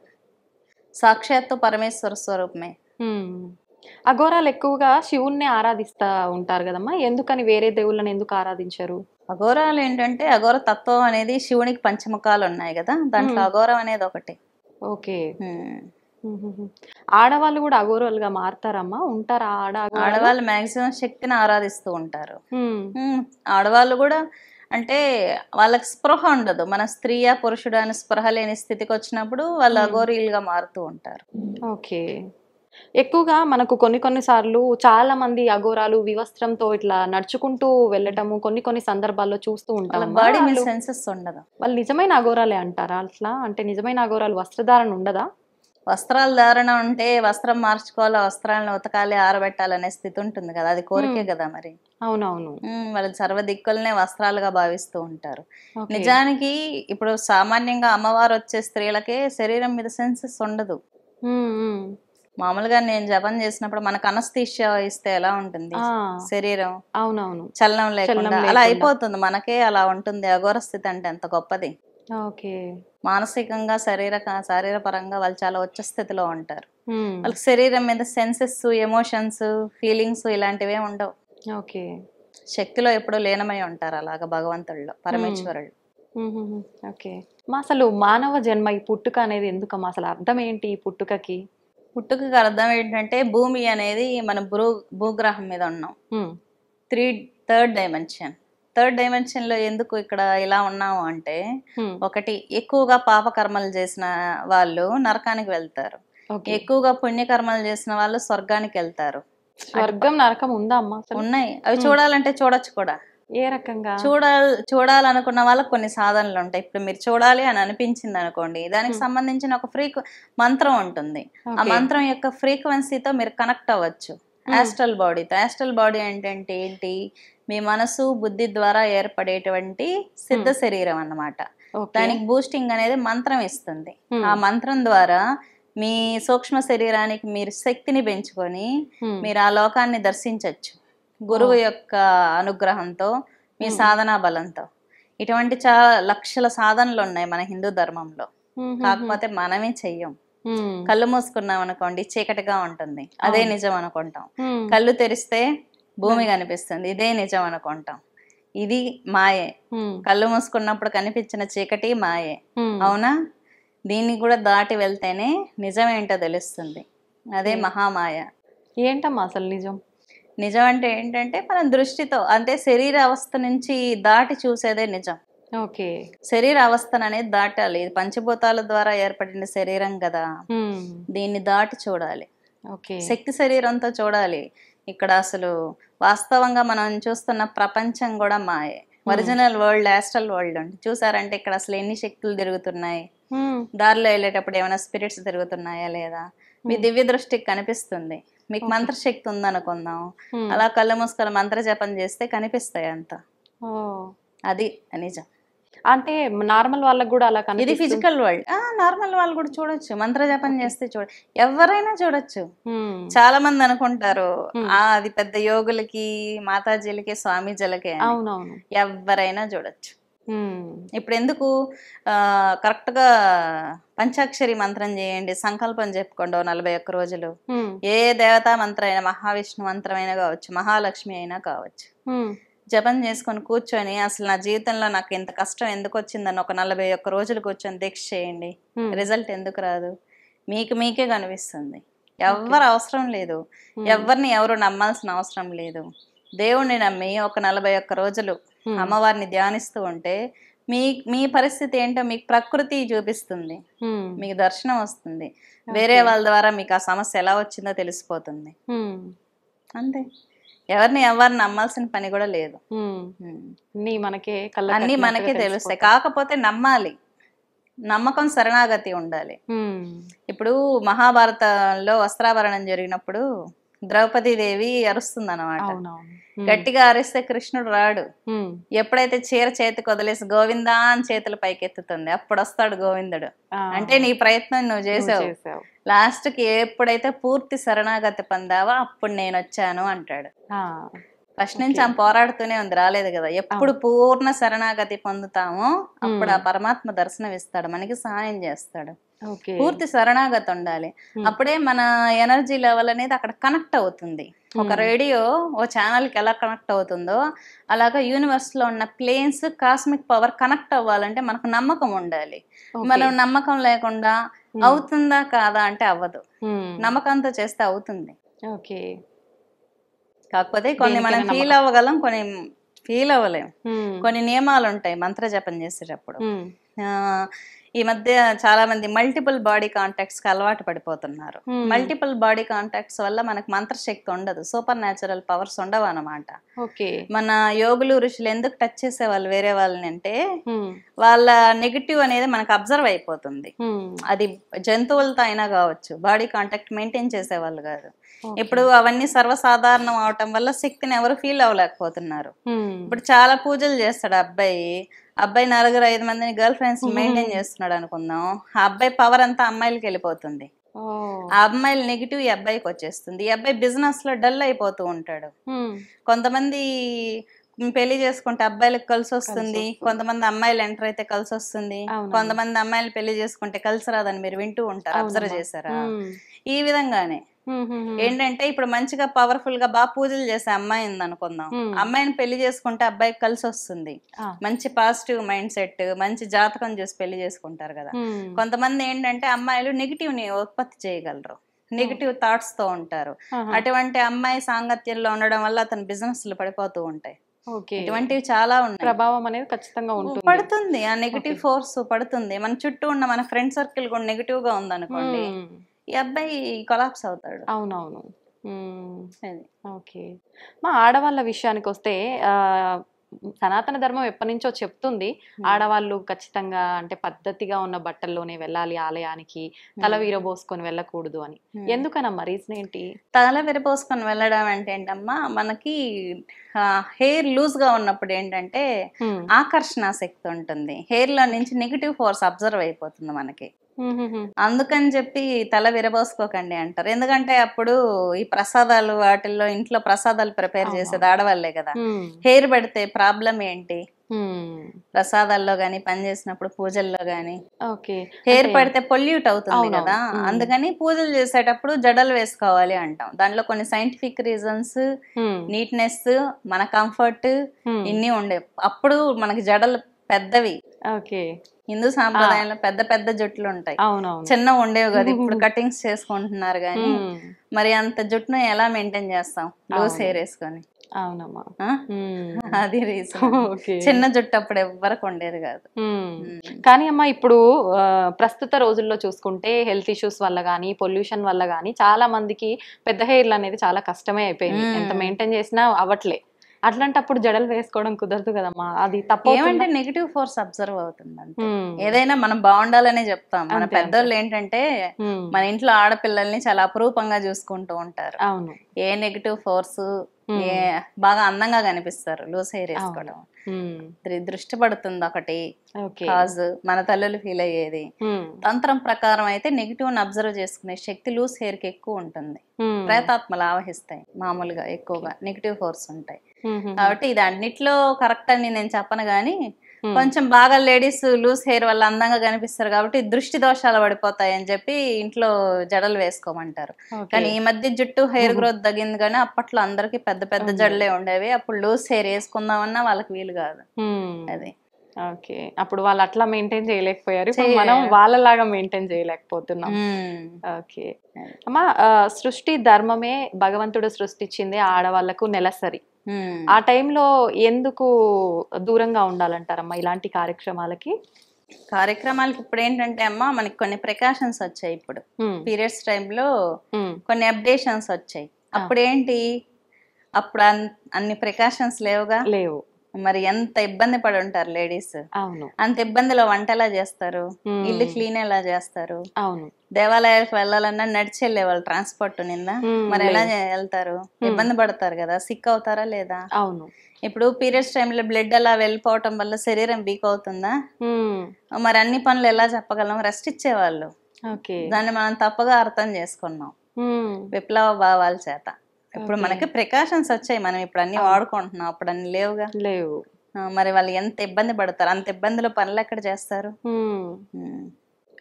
సాక్షాత్తు పరమేశ్వర స్వరూపమే. అఘోరాలు ఎక్కువగా శివుణ్ణి ఆరాధిస్తా ఉంటారు కదమ్మా, ఎందుకని వేరే దేవుళ్ళని ఎందుకు ఆరాధించారు? అఘోరాలు ఏంటంటే, అఘోర తత్వం అనేది శివునికి పంచముఖాలు ఉన్నాయి కదా, దాంట్లో అఘోరం అనేది ఒకటి. ఓకే. ఆడవాళ్ళు కూడా అఘోరాలుగా మారుతారమ్మా? ఉంటారా ఆడవాళ్ళు? మాక్సిమం శక్తిని ఆరాధిస్తూ ఉంటారు. ఆడవాళ్ళు కూడా అంటే వాళ్ళకి స్పృహ ఉండదు. మన స్త్రీయా పురుషుడు అని స్పృహ లేని స్థితికి వచ్చినప్పుడు వాళ్ళు అఘోరీలుగా మారుతూ ఉంటారు. ఓకే. ఎక్కువగా మనకు కొన్ని సార్లు చాలా మంది అఘోరాలు వివస్త్రంతో ఇట్లా నడుచుకుంటూ వెళ్ళటము కొన్ని సందర్భాల్లో చూస్తూ ఉంటాం. బాడీ మీద సెన్సెస్ ఉండదు. వాళ్ళు నిజమైన అఘోరాలే అంటారా అట్లా? అంటే నిజమైన అఘోరాలు వస్త్రధారణ ఉండదా? వస్త్రాల ధారణ ఉంటే వస్త్రం మార్చుకోవాలి, వస్త్రాలను ఉతకాలి, ఆరబెట్టాలనే స్థితి ఉంటుంది కదా, అది కోరికే కదా మరి. అవునవును. వాళ్ళు సర్వ దిక్కులనే వస్త్రాలుగా భావిస్తూ ఉంటారు. నిజానికి ఇప్పుడు సామాన్యంగా అమ్మవారు వచ్చే స్త్రీలకే శరీరం మీద సెన్సెస్ ఉండదు. మామూలుగా నేను జపం చేసినప్పుడు మనకు అనస్థీషియా ఇస్తే ఎలా ఉంటుంది శరీరం, అవునవును, చలనం లేకుండా అలా అయిపోతుంది. మనకే అలా ఉంటుంది. అఘోర స్థితి అంటే ఎంత గొప్పది. మానసికంగా శారీరపరంగా వాళ్ళు చాలా ఉచ్చ స్థితిలో ఉంటారు. వాళ్ళకి శరీరం మీద సెన్సెస్, ఎమోషన్స్, ఫీలింగ్స్ ఇలాంటివే ఉండవు. శక్తిలో ఎప్పుడూ లీనమై ఉంటారు అలాగా భగవంతుడిలో, పరమేశ్వరుడు. ఓకే. అసలు మానవ జన్మ ఈ పుట్టుక అనేది ఎందుకమ్మా? అసలు అర్థం ఏంటి ఈ పుట్టుకకి? పుట్టుకకి అర్థం ఏంటంటే భూమి అనేది మన భూగ్రహం మీద ఉన్నాం. హ్మ్. థర్డ్ డైమెన్షన్లో ఎందుకు ఇక్కడ ఇలా ఉన్నాము అంటే, హ్మ్. ఒకటి ఎక్కువగా పాపకర్మలు చేసిన వాళ్ళు నరకానికి వెళ్తారు, ఓకే. ఎక్కువగా పుణ్యకర్మలు చేసిన వాళ్ళు స్వర్గానికి వెళ్తారు. స్వర్గం నరకం ఉందా అమ్మా అసలు? ఉన్నాయి, అవి చూడాలంటే చూడొచ్చు కూడా. ఏ రకంగా? చూడాలనుకున్న వాళ్ళకి కొన్ని సాధనలు ఉంటాయి. ఇప్పుడు మీరు చూడాలి అని అనిపించింది అనుకోండి, దానికి సంబంధించిన ఒక మంత్రం ఉంటుంది. ఆ ఓకే. మంత్రం యొక్క ఫ్రీక్వెన్సీతో మీరు కనెక్ట్ అవ్వచ్చు యాస్ట్రల్ బాడీతో. యాస్ట్రల్ బాడీ అంటే ఏంటి? మీ మనసు బుద్ధి ద్వారా ఏర్పడేటువంటి సిద్ధ శరీరం అన్నమాట. ఓకే. దానికి బూస్టింగ్ అనేది మంత్రం ఇస్తుంది. Hmm. ఆ మంత్రం ద్వారా మీ సూక్ష్మ శరీరానికి మీరు శక్తిని పెంచుకొని మీరు ఆ లోకాన్ని దర్శించవచ్చు గురువు యొక్క అనుగ్రహంతో, మీ సాధనా బలంతో. ఇటువంటి చాలా లక్షల సాధనలు ఉన్నాయి మన హిందూ ధర్మంలో. కాకపోతే మనమే చెయ్యం. కళ్ళు మూసుకున్నాం అనుకోండి చీకటిగా ఉంటుంది, అదే నిజం అనుకుంటాం. కళ్ళు తెరిస్తే భూమి కనిపిస్తుంది, ఇదే నిజం అనుకుంటాం. ఇది మాయే. కళ్ళు మూసుకున్నప్పుడు కనిపించిన చీకటి మాయే, అవునా? దీన్ని కూడా దాటి వెళ్తేనే నిజమేంటో తెలుస్తుంది. అదే మహామాయ. ఏంటమ్మా అసలు నిజం? నిజం అంటే ఏంటంటే మన దృష్టితో, అంటే శరీర అవస్థ నుంచి దాటి చూసేదే నిజం. ఓకే. శరీర అవస్థను అనేది దాటాలి. ఇది పంచభూతాల ద్వారా ఏర్పడిన శరీరం కదా, దీన్ని దాటి చూడాలి. ఓకే. శక్తి శరీరంతో చూడాలి. ఇక్కడ అసలు వాస్తవంగా మనం చూస్తున్న ప్రపంచం కూడా మాయే. ఒరిజినల్ వరల్డ్ యాస్ట్రల్ వరల్డ్ అంటే చూసారంటే ఇక్కడ అసలు ఎన్ని శక్తులు తిరుగుతున్నాయి, దారిలో వెళ్ళేటప్పుడు ఏమైనా స్పిరిట్స్ తిరుగుతున్నాయా లేదా, మీ దివ్య దృష్టికి కనిపిస్తుంది. మీకు మంత్రశక్తి ఉందనుకుందాం, అలా కళ్ళు మూసుకొని మంత్ర జపం చేస్తే కనిపిస్తాయి అంత. అది నిజం. అంటే నార్మల్ వాళ్ళకి కూడా అలా ఇది కనిపిస్తుంది? Physical world. నార్మల్ వాళ్ళు కూడా చూడొచ్చు, మంత్ర జపం చేస్తే ఎవరైనా చూడొచ్చు. చాలా మంది అనుకుంటారు అది పెద్ద యోగులకి, మాతాజీలకి, స్వామీజీలకి. అవునవును. ఎవరైనా చూడొచ్చు. ఇప్పుడు ఎందుకు కరెక్ట్ గా పంచాక్షరి మంత్రం చేయండి, సంకల్పం చెప్పుకోండి 41 రోజులు. ఏ దేవతా మంత్రం అయినా, మహావిష్ణు మంత్రం అయినా కావచ్చు, మహాలక్ష్మి అయినా కావచ్చు, జపం చేసుకొని కూర్చొని అసలు నా జీవితంలో నాకు ఇంత కష్టం ఎందుకు వచ్చిందని ఒక 41 రోజులు కూర్చొని దీక్ష చేయండి. రిజల్ట్ ఎందుకు రాదు? మీకే కనిపిస్తుంది. ఎవరు అవసరం లేదు, ఎవరిని ఎవరు నమ్మాల్సిన అవసరం లేదు. దేవుణ్ణి నమ్మి ఒక 41 రోజులు అమ్మవారిని ధ్యానిస్తూ ఉంటే మీ పరిస్థితి ఏంటో మీకు ప్రకృతి చూపిస్తుంది, మీకు దర్శనం వస్తుంది. వేరే వాళ్ళ ద్వారా మీకు ఆ సమస్య ఎలా వచ్చిందో తెలిసిపోతుంది. అంతే, ఎవరిని నమ్మాల్సిన పని కూడా లేదు. అన్ని మనకే తెలుస్తాయి. కాకపోతే నమ్మాలి, నమ్మకం, శరణాగతి ఉండాలి. ఇప్పుడు మహాభారతంలో వస్త్రాభరణం జరిగినప్పుడు ద్రౌపదీదేవి అరుస్తుంది అన్నమాట. గట్టిగా అరిస్తే కృష్ణుడు రాడు. ఎప్పుడైతే చీర చేతికి వదిలేసి గోవిందా అని చేతులు పైకెత్తుతుంది, అప్పుడు వస్తాడు గోవిందుడు. అంటే నీ ప్రయత్నం నువ్వు చేసావు, లాస్ట్ కి ఎప్పుడైతే పూర్తి శరణాగతి పొందావో అప్పుడు నేను వచ్చాను అంటాడు. ఫస్ట్ నుంచి ఆమె పోరాడుతూనే ఉంది, రాలేదు కదా. ఎప్పుడు పూర్ణ శరణాగతి పొందుతామో అప్పుడు ఆ పరమాత్మ దర్శనం ఇస్తాడు, మనకి సహాయం చేస్తాడు. పూర్తి శరణాగతి ఉండాలి. అప్పుడే మన ఎనర్జీ లెవెల్ అనేది అక్కడ కనెక్ట్ అవుతుంది. ఒక రేడియో ఓ ఛానల్ కి ఎలా కనెక్ట్ అవుతుందో అలాగా యూనివర్స్ లో ఉన్న ప్లేన్స్, కాస్మిక్ పవర్ కనెక్ట్ అవ్వాలంటే మనకు నమ్మకం ఉండాలి. మనం నమ్మకం లేకుండా అవుతుందా కాదా అంటే అవ్వదు, నమ్మకంతో చేస్తే అవుతుంది. కాకపోతే కొన్ని మనం ఫీల్ అవ్వగలం, కొన్ని ఫీల్ అవ్వలేం. కొన్ని నియమాలు ఉంటాయి మంత్ర జపం చేసేటప్పుడు. ఈ మధ్య చాలా మంది మల్టిపుల్ బాడీ కాంటాక్ట్స్ కి అలవాటు పడిపోతున్నారు. మల్టిపుల్ బాడీ కాంటాక్ట్స్ వల్ల మనకు మంత్రశక్తి ఉండదు, సూపర్ న్యాచురల్ పవర్స్ ఉండవు అన్నమాట. మన యోగులు, ఋషులు ఎందుకు టచ్ చేసేవాళ్ళు వేరే వాళ్ళని అంటే వాళ్ళ నెగిటివ్ అనేది మనకు అబ్జర్వ్ అయిపోతుంది. అది జంతువులతో అయినా కావచ్చు, బాడీ కాంటాక్ట్ మెయింటైన్ చేసేవాళ్ళు కాదు. ఇప్పుడు అవన్నీ సర్వసాధారణం అవటం వల్ల శక్తిని ఎవరు ఫీల్ అవ్వలేకపోతున్నారు. ఇప్పుడు చాలా పూజలు చేస్తాడు అబ్బాయి 4-5 మందిని గర్ల్ ఫ్రెండ్స్ మెయింటైన్ చేస్తున్నాడు అనుకుందాం. ఆ అబ్బాయి పవర్ అంతా అమ్మాయిలకి వెళ్ళిపోతుంది, ఆ అమ్మాయిల నెగిటివ్ ఈ అబ్బాయికి వచ్చేస్తుంది. ఈ అబ్బాయి బిజినెస్ లో డల్ అయిపోతూ ఉంటాడు. కొంతమంది పెళ్లి చేసుకుంటే అబ్బాయిలకు కలిసి వస్తుంది, కొంతమంది అమ్మాయిలు ఎంటర్ అయితే కలిసి వస్తుంది, కొంతమంది అమ్మాయిలు పెళ్లి చేసుకుంటే కలిసి రాదని మీరు వింటూ ఉంటారు, అబ్జర్వ్ చేశారా? ఈ విధంగానే ఏంటంటే ఇప్పుడు మంచిగా పవర్ఫుల్ గా బాగా పూజలు చేసే అమ్మాయి ఉంది అనుకుందాం, అమ్మాయిని పెళ్లి చేసుకుంటే అబ్బాయికి కలిసి వస్తుంది, మంచి పాజిటివ్ మైండ్ సెట్, మంచి జాతకం చూసి పెళ్లి చేసుకుంటారు కదా. కొంతమంది ఏంటంటే అమ్మాయిలు నెగిటివ్ ని ఉత్పత్తి చేయగలరు, నెగిటివ్ థాట్స్ తో ఉంటారు. అటువంటి అమ్మాయి సాంగత్యంలో ఉండడం వల్ల అతని బిజినెస్లు పడిపోతూ ఉంటాయి. ఇటువంటివి చాలా ఉన్నాయి. ప్రభావం అనేది ఖచ్చితంగా ఉంటుంది, పడుతుంది. ఆ నెగిటివ్ ఫోర్స్ పడుతుంది. మన చుట్టూ ఉన్న మన ఫ్రెండ్ సర్కిల్ కూడా నెగిటివ్ గా ఉందనుకోండి, ఈ అబ్బాయి కొలాప్స్ అవుతాడు. అవునవును. ఓకే. మా ఆడవాళ్ళ విషయానికి వస్తే సనాతన ధర్మం ఎప్పటి నుంచో చెప్తుంది ఆడవాళ్ళు ఖచ్చితంగా అంటే పద్ధతిగా ఉన్న బట్టల్లోనే వెళ్ళాలి ఆలయానికి, తల వీరబోసుకొని వెళ్ళకూడదు అని. ఎందుకనమ్మా, రీజన్ ఏంటి? తల విరబోసుకొని వెళ్ళడం అంటే ఏంటమ్మా, మనకి హెయిర్ లూజ్ గా ఉన్నప్పుడు ఏంటంటే ఆకర్షణ శక్తి ఉంటుంది, హెయిర్ లో నుంచి నెగిటివ్ ఫోర్స్ అబ్జర్వ్ అయిపోతుంది మనకి. అందుకని చెప్పి తల విరబోసుకోకండి అంటారు. ఎందుకంటే అప్పుడు ఈ ప్రసాదాలు వాటిల్లో ఇంట్లో ప్రసాదాలు ప్రిపేర్ చేసేది ఆడవాళ్లే కదా. హెయిర్ పెడితే ప్రాబ్లం ఏంటి? ప్రసాదాల్లో గాని పని చేసినప్పుడు పూజల్లో గాని హెయిర్ పడితే పొల్యూట్ అవుతుంది కదా. అందుకని పూజలు చేసేటప్పుడు జడలు వేసుకోవాలి అంటాం. దాంట్లో కొన్ని సైంటిఫిక్ రీజన్స్, నీట్నెస్, మన కంఫర్ట్ ఇన్ని ఉండే. అప్పుడు మనకి జడలు పెద్దవి. హిందూ సాంప్రదాయంలో పెద్ద పెద్ద జుట్లు ఉంటాయి, చిన్న ఉండేవి కదా. ఇప్పుడు కటింగ్స్ చేసుకుంటున్నారు కానీ మరి అంత జుట్టును ఎలా మెయింటైన్ చేస్తాం లూస్ హెయిర్ వేసుకొని? అవునమ్మా, అది రీజన్. చిన్న జుట్టు అప్పుడు ఎవ్వరకు ఉండేది కాదు. కానీ అమ్మా ఇప్పుడు ప్రస్తుత రోజుల్లో చూసుకుంటే హెల్త్ ఇష్యూస్ వల్ల గానీ పొల్యూషన్ వల్ల గానీ చాలా మందికి పెద్ద హెయిర్లు అనేది చాలా కష్టమే అయిపోయింది. ఎంత మెయింటైన్ చేసినా అవ్వట్లే. అట్లాంటప్పుడు జడలు వేసుకోవడం కుదరదు కదమ్మా, అది తప్ప. ఏమంటే నెగిటివ్ ఫోర్స్ అబ్జర్వ్ అవుతుంది అంతే. ఏదైనా మనం బాగుండాలనే చెప్తాం. మన పెద్దోళ్ళు ఏంటంటే మన ఇంట్లో ఆడపిల్లల్ని చాలా అపురూపంగా చూసుకుంటూ ఉంటారు. ఏ నెగిటివ్ ఫోర్స్ బాగా అందంగా కనిపిస్తారు లూస్ హెయిర్ వేసుకోవడం. దృష్టి పడుతుంది ఒకటి కాజ్, మన తల్లులు ఫీల్ అయ్యేది. తంత్రం ప్రకారం అయితే నెగిటివ్ అబ్జర్వ్ చేసుకునే శక్తి లూస్ హెయిర్ కి ఎక్కువ ఉంటుంది. ప్రేతాత్మలు ఆవహిస్తాయి మామూలుగా, ఎక్కువగా నెగిటివ్ ఫోర్స్ ఉంటాయి. కాబట్టి ఇది అన్నిట్లో కరెక్ట్ అని నేను చెప్పను గానీ, కొంచెం బాగా లేడీస్ లూస్ హెయిర్ వల్ల అందంగా కనిపిస్తారు కాబట్టి దృష్టి దోషాలు పడిపోతాయి అని చెప్పి ఇంట్లో జడలు వేసుకోమంటారు. కానీ ఈ మధ్య జుట్టు హెయిర్ గ్రోత్ తగ్గింది కానీ అప్పట్లో అందరికి పెద్ద పెద్ద జడలే ఉండేవి. అప్పుడు లూస్ హెయిర్ వేసుకుందామన్నా వాళ్ళకి వీలు కాదు. అది ఓకే, అప్పుడు వాళ్ళు అట్లా మెయింటైన్ చేయలేకపోయారు, మనం వాళ్ళలాగా మెయింటైన్ చేయలేకపోతున్నాం. ఓకే అమ్మా, సృష్టి ధర్మమే భగవంతుడు సృష్టించింది ఆడవాళ్లకు నెలసరి. ఆ టైంలో ఎందుకు దూరంగా ఉండాలంటారమ్మా ఇలాంటి కార్యక్రమాలకి? ఇప్పుడు ఏంటంటే అమ్మా, మనకి కొన్ని ప్రికాషన్స్ వచ్చాయి. ఇప్పుడు పీరియడ్స్ టైంలో కొన్ని అప్డేషన్స్ వచ్చాయి. అప్పుడేంటి, అప్పుడు అన్ని ప్రికాషన్స్ లేవు. మరి ఎంత ఇబ్బంది పడి ఉంటారు లేడీస్. అంత ఇబ్బందిలో వంట ఎలా చేస్తారు, ఇల్లు క్లీన్ ఎలా చేస్తారు? దేవాలయాలకు వెళ్ళాలన్నా నడిచి వెళ్ళేవాళ్ళు, ట్రాన్స్పోర్ట్ నిందా, మరి ఎలా వెళ్తారు? ఇబ్బంది పడతారు కదా, సిక్ అవుతారా లేదా? ఇప్పుడు పీరియడ్స్ టైంలో బ్లడ్ అలా వెళ్ళిపోవటం వల్ల శరీరం వీక్ అవుతుందా? మరి అన్ని పనులు ఎలా చెప్పగలం? రెస్ట్ ఇచ్చేవాళ్ళు. దాన్ని మనం తప్పుగా అర్థం చేసుకున్నాం విప్లవ భావాల చేత. ఇప్పుడు మనకి ప్రికాషన్స్ వచ్చాయి, మనం ఇప్పుడు అన్ని వాడుకుంటున్నాం, అప్పుడు అన్ని లేవు. మరి వాళ్ళు ఎంత ఇబ్బంది పడతారు? అంత ఇబ్బందిలో పనులు ఎక్కడ చేస్తారు?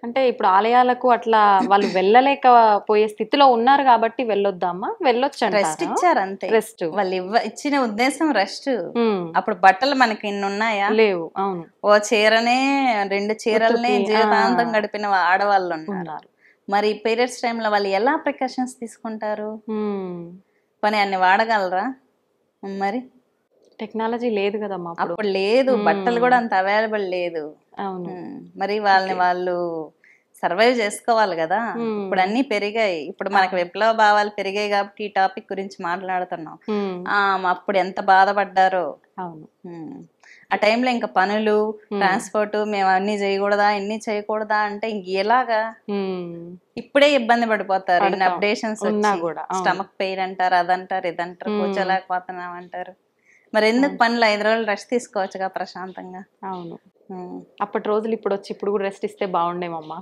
అంటే ఇప్పుడు ఆలయాలకు అట్లా వాళ్ళు వెళ్ళలేకపోయే స్థితిలో ఉన్నారు కాబట్టి వెళ్ళొద్దామా? వెళ్ళొచ్చు, రెస్ట్ ఇచ్చారు అంతే. రెస్ట్ వాళ్ళు ఇచ్చిన ఉద్దేశం రెస్ట్. అప్పుడు బట్టలు మనకి ఇన్ని ఉన్నాయా? లేవు. అవును, ఓ చీరనే 2 చీరలనే జీవితాంతం గడిపిన ఆడవాళ్ళు ఉన్నారు. మరి పీరియడ్స్ టైంలో వాళ్ళు ఎలా ప్రికాషన్స్ తీసుకుంటారు? పని అన్ని వాడగలరా? మరి టెక్నాలజీ లేదు కదమ్మా అప్పుడు, లేదు. బట్టలు కూడా అంత అవైలబుల్ లేదు. మరి వాళ్ళని వాళ్ళు సర్వైవ్ చేసుకోవాలి కదా. ఇప్పుడు అన్ని పెరిగాయి. ఇప్పుడు మనకు విప్లవ భావాలు పెరిగాయి కాబట్టి ఈ టాపిక్ గురించి మాట్లాడుతున్నాం. అప్పుడు ఎంత బాధపడ్డారో. ఆ టైంలో ఇంకా పనులు, ట్రాన్స్పోర్ట్, మేము అన్ని చేయకూడదా, ఇన్ని చేయకూడదా అంటే ఇంక ఎలాగా? ఇప్పుడే ఇబ్బంది పడిపోతారు. ఇన్ని అప్డేషన్స్ స్టమక్ పెయిన్ అంటారు, అదంటారు, ఇదంటారు, కూర్చోలేకపోతున్నాం అంటారు. మరి ఎందుకు పనులు 5 రోజులు రెస్ట్ తీసుకోవచ్చుగా ప్రశాంతంగా? అవును, అప్పటి రోజులు ఇప్పుడు వచ్చి ఇప్పుడు కూడా రెస్ట్ ఇస్తే బాగుండేమమ్మా.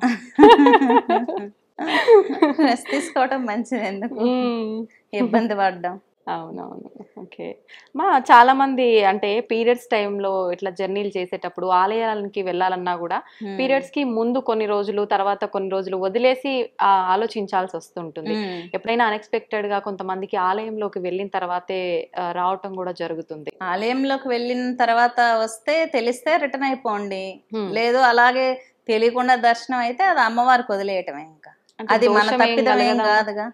రెస్ట్ తీసుకోవటం మంచిది, ఎందుకు ఇబ్బంది పడ్డాం? అవునవును. ఓకే. చాలా మంది అంటే పీరియడ్స్ టైంలో ఇట్లా జర్నీలు చేసేటప్పుడు ఆలయాలకి వెళ్ళాలన్నా కూడా పీరియడ్స్ కి ముందు కొన్ని రోజులు, తర్వాత కొన్ని రోజులు వదిలేసి ఆలోచించాల్సి వస్తుంటుంది. ఎప్పుడైనా అన్ఎక్స్పెక్టెడ్ గా కొంతమందికి ఆలయంలోకి వెళ్ళిన తర్వాతే రావటం కూడా జరుగుతుంది. ఆలయంలోకి వెళ్ళిన తర్వాత వస్తే తెలిస్తే రిటర్న్ అయిపోండి, హ్మ్. లేదు అలాగే తెలియకుండా దర్శనం అయితే అది అమ్మవారికి వదిలేయటమే. ఇంకా అంటే అది మన దోషం ఏం తప్పిదం ఏం కలగదా? కాదుగా.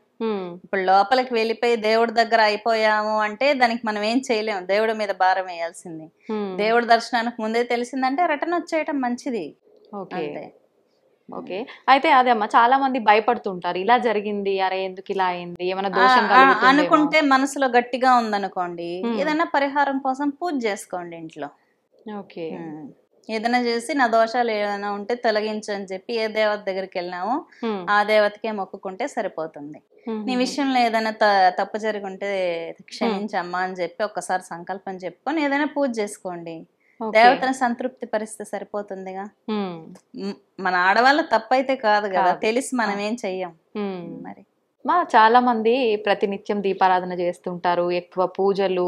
ఇప్పుడు లోపలికి వెళ్ళిపోయి దేవుడి దగ్గర అయిపోయాము అంటే దానికి మనం ఏం చేయలేము, దేవుడి మీద భారం వేయాల్సింది. దేవుడి దర్శనానికి ముందే తెలిసిందంటే రిటర్న్ వచ్చేయటం మంచిది, ఓకే. అంతే. ఓకే. అయితే అదే అమ్మ చాలా మంది భయపడుతుంటారు. ఇలా జరిగింది, అరే ఎందుకు ఇలా అయింది, ఏమైనా దోషం కలుగుతుందేమో. అనుకుంటే మనసులో గట్టిగా ఉందనుకోండి, ఏదైనా పరిహారం కోసం పూజ చేసుకోండి ఇంట్లో. ఓకే. ఏదైనా చేసి నా దోషాలు ఏమైనా ఉంటే తొలగించు అని చెప్పి ఏ దేవత దగ్గరికి వెళ్ళినామో ఆ దేవతకే మొక్కుకుంటే సరిపోతుంది. నీ విషయంలో ఏదైనా తప్పు జరిగి ఉంటే క్షమించమ్మా అని చెప్పి ఒక్కసారి సంకల్పం చెప్పుకొని ఏదైనా పూజ చేసుకోండి. దేవతను సంతృప్తి పరిస్తే సరిపోతుందిగా. మన ఆడవాళ్ళ తప్పైతే కాదు కదా, తెలిసి మనం ఏం చెయ్యం. మరి చాలా మంది ప్రతినిత్యం దీపారాధన చేస్తుంటారు, ఎక్కువ పూజలు,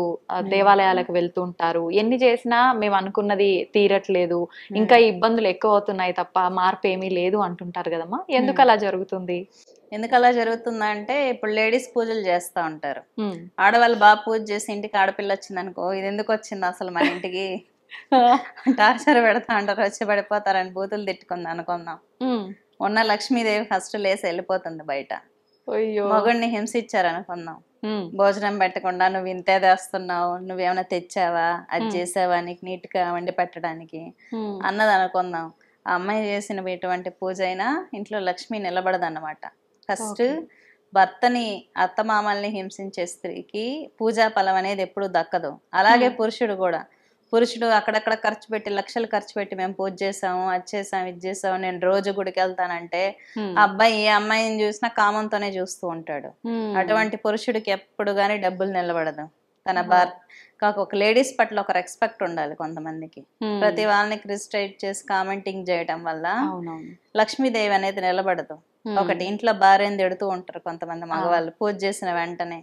దేవాలయాలకు వెళ్తుంటారు. ఎన్ని చేసినా మేము అనుకున్నది తీరట్లేదు, ఇంకా ఇబ్బందులు ఎక్కువ అవుతున్నాయి తప్ప మార్పు ఏమీ లేదు అంటుంటారు కదమ్మా. ఎందుకు అలా జరుగుతుంది? ఎందుకు అలా జరుగుతుందంటే ఇప్పుడు లేడీస్ పూజలు చేస్తూ ఉంటారు. ఆడవాళ్ళు బాగా పూజ చేసి ఇంటికి ఆడపిల్ల వచ్చింది అనుకో, ఇది ఎందుకు వచ్చింది అసలు మన ఇంటికి టార్చర్ పెడతా అంటారు, వచ్చి పడిపోతారని బూతులు తిట్టుకుంది అనుకుందాం. ఉన్న లక్ష్మీదేవి ఫస్ట్ లేసి వెళ్ళిపోతుంది బయట. మొగుడిని హింసించారు అనుకుందాం, భోజనం పెట్టకుండా నువ్వు ఇంతే తెస్తున్నావు, నువ్వేమైనా తెచ్చావా, అది చేసావా, నీకు నీట్ గా వండి పెట్టడానికి అన్నది అనుకుందాం. ఆ అమ్మాయి చేసిన ఇటువంటి పూజ అయినా ఇంట్లో లక్ష్మి నిలబడదన్నమాట. ఫస్ట్ భర్తని అత్తమామల్ని హింసించే స్త్రీకి పూజా ఫలం అనేది ఎప్పుడు దక్కదు. అలాగే పురుషుడు కూడా, పురుషుడు అక్కడక్కడ ఖర్చు పెట్టి లక్షలు ఖర్చు పెట్టి మేము పూజ చేసాము, అది చేసాము, ఇది చేసాము, నేను రోజు గుడికి వెళ్తానంటే అబ్బాయి ఏ అమ్మాయిని చూసినా కామంతోనే చూస్తూ ఉంటాడు. అటువంటి పురుషుడికి ఎప్పుడు గానీ డబ్బులు నిలబడదు. తన భర్త ఒక లేడీస్ పట్ల ఒక రెస్పెక్ట్ ఉండాలి కొంతమందికి. ప్రతి వాళ్ళని క్రిస్టైట్ చేసి కామెంటింగ్ చేయడం వల్ల లక్ష్మీదేవి అనేది నిలబడదు. ఒకటి ఇంట్లో భార్యని తిడుతూ ఉంటారు కొంతమంది మగవాళ్ళు పూజ చేసిన వెంటనే,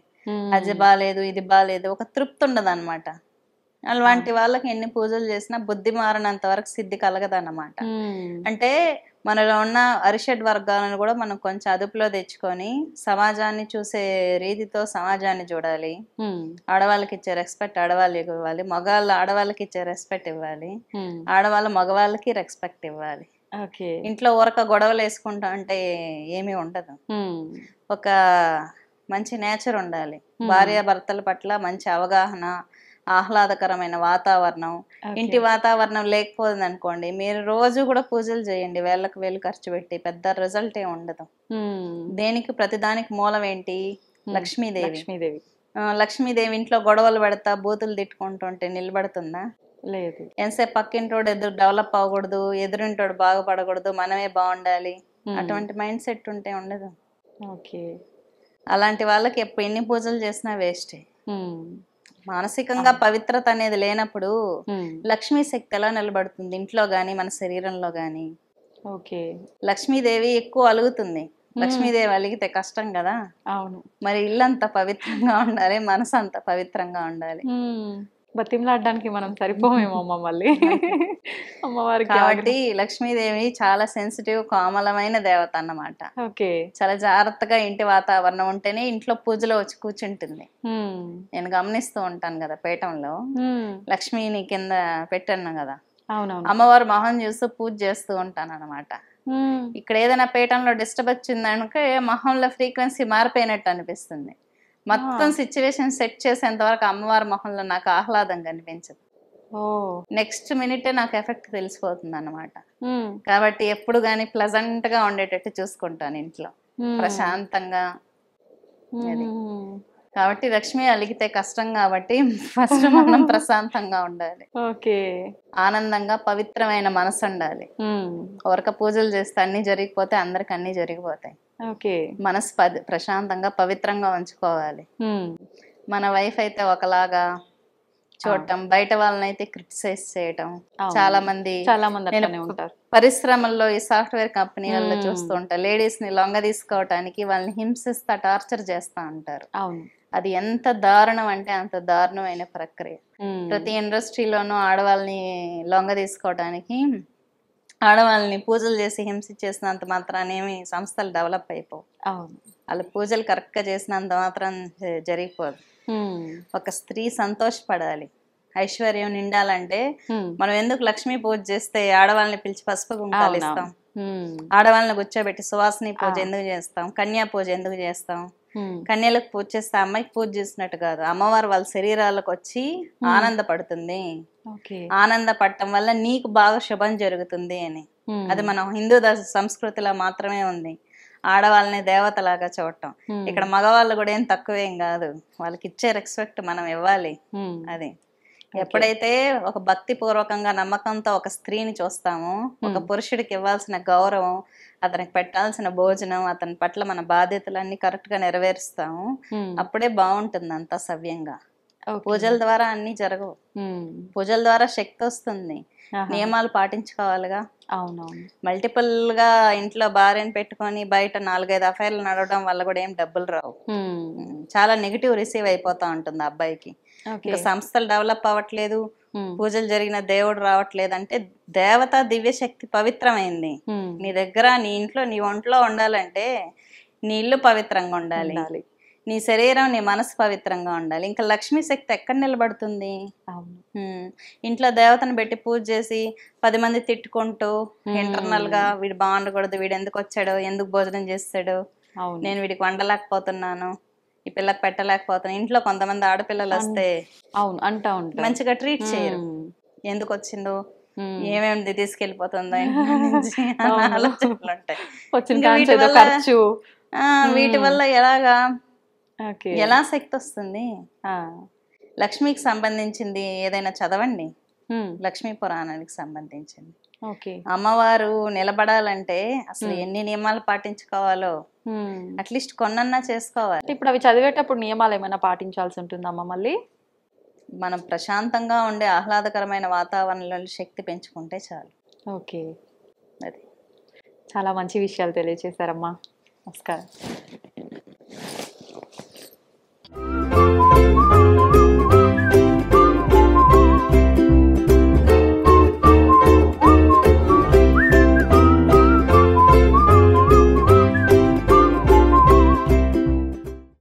అది బాలేదు ఇది బాలేదు, ఒక తృప్తి ఉండదు అనమాట. అలాంటి వాళ్ళకి ఎన్ని పూజలు చేసినా బుద్ధి మారినంత వరకు సిద్ధి కలగదన్నమాట. అంటే మనలో ఉన్న అరిషడ్ వర్గాలను కూడా మనం కొంచెం అదుపులో తెచ్చుకొని సమాజాన్ని చూసే రీతితో సమాజాన్ని చూడాలి. ఆడవాళ్ళకి ఇచ్చే రెస్పెక్ట్ ఆడవాళ్ళకి ఇవ్వాలి, మగవాళ్ళు ఆడవాళ్ళకి ఇచ్చే రెస్పెక్ట్ ఇవ్వాలి, ఆడవాళ్ళు మగవాళ్ళకి రెస్పెక్ట్ ఇవ్వాలి. ఇంట్లో ఊరక గొడవలు వేసుకుంటా అంటే ఏమీ ఉండదు. ఒక మంచి నేచర్ ఉండాలి, భార్యాభర్తల పట్ల మంచి అవగాహన, ఆహ్లాదకరమైన వాతావరణం. ఇంటి వాతావరణం లేకపోతుంది అనుకోండి, మీరు రోజు కూడా పూజలు చేయండి, వేళ్ళకు వేలు ఖర్చు పెట్టి, పెద్ద రిజల్ట్ ఏమి ఉండదు. దేనికి ప్రతిదానికి మూలం ఏంటి? లక్ష్మీదేవి. లక్ష్మీదేవి ఇంట్లో గొడవలు పెడతా బూతులు తిట్టుకుంటుంటే నిలబడుతుందా? లేదు. ఎంతసేపు పక్కింటోడు ఎదురు డెవలప్ అవ్వకూడదు, ఎదురింటోడు బాగుపడకూడదు, మనమే బాగుండాలి, అటువంటి మైండ్ సెట్ ఉంటే ఉండదు. అలాంటి వాళ్ళకి ఎప్పుడు ఎన్ని పూజలు చేసినా వేస్టే. మానసికంగా పవిత్రత అనేది లేనప్పుడు లక్ష్మీ శక్తి ఎలా నిలబడుతుంది ఇంట్లో గాని మన శరీరంలో గాని? లక్ష్మీదేవి ఎక్కువ అలుగుతుంది, లక్ష్మీదేవి అలిగితే కష్టం కదా. అవును. మరి ఇల్లంతా పవిత్రంగా ఉండాలి, మనసు అంతా పవిత్రంగా ఉండాలి. బతిమలాడడానికి మనం సరిపోమేమో మళ్ళీ అమ్మవారికి. కాబట్టి లక్ష్మీదేవి చాలా సెన్సిటివ్, కోమలమైన దేవత అన్నమాట. చాలా జాగ్రత్తగా ఇంటి వాతావరణం ఉంటేనే ఇంట్లో పూజలో వచ్చి కూర్చుంటుంది. నేను గమనిస్తూ ఉంటాను కదా, పీఠంలో లక్ష్మిని కింద పెట్టాను కదా, అమ్మవారు మొహం చూస్తూ పూజ చేస్తూ ఉంటాను అనమాట. ఇక్కడ ఏదైనా పీఠంలో డిస్టర్బ్ వచ్చిందనుకో మొహంలో ఫ్రీక్వెన్సీ మారిపోయినట్టు అనిపిస్తుంది. మొత్తం సిచ్యువేషన్ సెట్ చేసేంత వరకు అమ్మవారి మొహంలో నాకు ఆహ్లాదం కనిపించదు. నెక్స్ట్ మినిటే నాకు ఎఫెక్ట్ తెలిసిపోతుంది అన్నమాట. కాబట్టి ఎప్పుడు గానీ ప్లెజెంట్ గా ఉండేటట్టు చూసుకుంటాను ఇంట్లో, ప్రశాంతంగా. కాబట్టి లక్ష్మి అలిగితే కష్టం కాబట్టి ఫస్ట్ మనం ప్రశాంతంగా ఉండాలి, ఆనందంగా పవిత్రమైన మనసు ఉండాలి. ఎవరిక పూజలు చేస్తే అన్ని జరిగిపోతే అందరికి అన్ని జరిగిపోతాయి. మనసు ప్రశాంతంగా పవిత్రంగా ఉంచుకోవాలి. మన వైఫ్ అయితే ఒకలాగా, చూడటం, బయట వాళ్ళనైతే క్రిటిసైజ్ చేయటం. అవును. చాలా మంది చాలా మంది నేను అట్లానే ఉంటారు. పరిశ్రమల్లో ఈ సాఫ్ట్వేర్ కంపెనీలలో చూస్తూ ఉంటా, లేడీస్ ని లొంగ తీసుకోవటానికి వాళ్ళని హింసిస్తా టార్చర్ చేస్తా ఉంటారు. అవును. అది ఎంత దారుణం అంటే అంత దారుణమైన ప్రక్రియ. ప్రతి ఇండస్ట్రీలోనూ ఆడవాళ్ళని లొంగ తీసుకోవటానికి ఆడవాళ్ళని పూజలు చేసి హింసించేసినంత మాత్రానేమి సంస్థలు డెవలప్ అయిపోవు. అవును. వాళ్ళ పూజలు కరెక్ట్గా చేసినంత మాత్రం జరిగిపోదు. ఒక స్త్రీ సంతోషపడాలి, ఐశ్వర్యం నిండాలంటే మనం ఎందుకు లక్ష్మీ పూజ చేస్తే ఆడవాళ్ళని పిలిచి పసుపు కుంకాలు ఇస్తాం, ఆడవాళ్ళని కూర్చోబెట్టి సువాసిని పూజ ఎందుకు చేస్తాం, కన్యా పూజ ఎందుకు చేస్తాం? కన్యలకు పూజ చేస్తే అమ్మాయికి పూజ చేసినట్టు కాదు, అమ్మవారు వాళ్ళ శరీరాలకు వచ్చి ఆనందపడుతుంది, ఆనందపడటం వల్ల నీకు బాగా శుభం జరుగుతుంది అని. అది మనం హిందూ సంస్కృతిలో మాత్రమే ఉంది, ఆడవాళ్ళని దేవతలాగా చూడటం. ఇక్కడ మగవాళ్ళు కూడా ఏం తక్కువేం కాదు, వాళ్ళకి ఇచ్చే రెస్పెక్ట్ మనం ఇవ్వాలి. అది ఎప్పుడైతే ఒక భక్తి పూర్వకంగా నమ్మకంతో ఒక స్త్రీని చూస్తామో, ఒక పురుషుడికి ఇవ్వాల్సిన గౌరవం, అతనికి పెట్టాల్సిన భోజనం, అతని పట్ల మన బాధ్యతలన్నీ కరెక్ట్ గా నెరవేరుస్తాము, అప్పుడే బాగుంటుంది అంతా సవ్యంగా. పూజల ద్వారా అన్ని జరగవు, పూజల ద్వారా శక్తి వస్తుంది, నియమాలు పాటించుకోవాలిగా. అవునవును. మల్టిపుల్ గా ఇంట్లో భార్యను పెట్టుకొని బయట 4-5 అఫైర్లు నడవడం వల్ల కూడా ఏం డబ్బులు రావు. చాలా నెగిటివ్ రిసీవ్ అయిపోతా ఉంటుంది అబ్బాయికి. ఇంకా సంస్థలు డెవలప్ అవ్వట్లేదు, పూజలు జరిగిన దేవుడు రావట్లేదు అంటే దేవత దివ్య శక్తి పవిత్రమైంది. నీ దగ్గర నీ ఇంట్లో నీ ఒంట్లో ఉండాలంటే నీ ఇల్లు పవిత్రంగా ఉండాలి, నీ శరీరం నీ మనసు పవిత్రంగా ఉండాలి. ఇంకా లక్ష్మీ శక్తి ఎక్కడ నిలబడుతుంది? ఇంట్లో దేవతను పెట్టి పూజ చేసి 10 మంది తిట్టుకుంటూ ఇంటర్నల్ గా వీడు బాగుండకూడదు, వీడు ఎందుకు వచ్చాడు, ఎందుకు భోజనం చేస్తాడు, నేను వీడికి వండలేకపోతున్నాను, ఈ పిల్లకి పెట్టలేకపోతున్నాను. ఇంట్లో కొంతమంది ఆడపిల్లలు వస్తే అంటా ఉంటారు, మంచిగా ట్రీట్ చేయరు, ఎందుకు వచ్చిందో, ఏమేమి తీసుకెళ్లిపోతుందో ఇంట్లో నుంచి ఆలోచనలు ఉంటాయి. వీటి వల్ల ఎలా శక్తి వస్తుంది? లక్ష్మికి సంబంధించింది ఏదైనా చదవండి, లక్ష్మీ పురాణానికి సంబంధించింది. అమ్మవారు నిలబడాలంటే అసలు ఎన్ని నియమాలు పాటించుకోవాలో అట్లీస్ట్ కొన్నన్నా చేసుకోవాలి. ఇప్పుడు అవి చదివేటప్పుడు నియమాలు ఏమైనా పాటించాల్సి ఉంటుందమ్మా? మళ్ళీ మనం ప్రశాంతంగా ఉండే ఆహ్లాదకరమైన వాతావరణంలో శక్తి పెంచుకుంటే చాలు. ఓకే, అది చాలా మంచి విషయాలు తెలియజేశారమ్మా. నమస్కారం.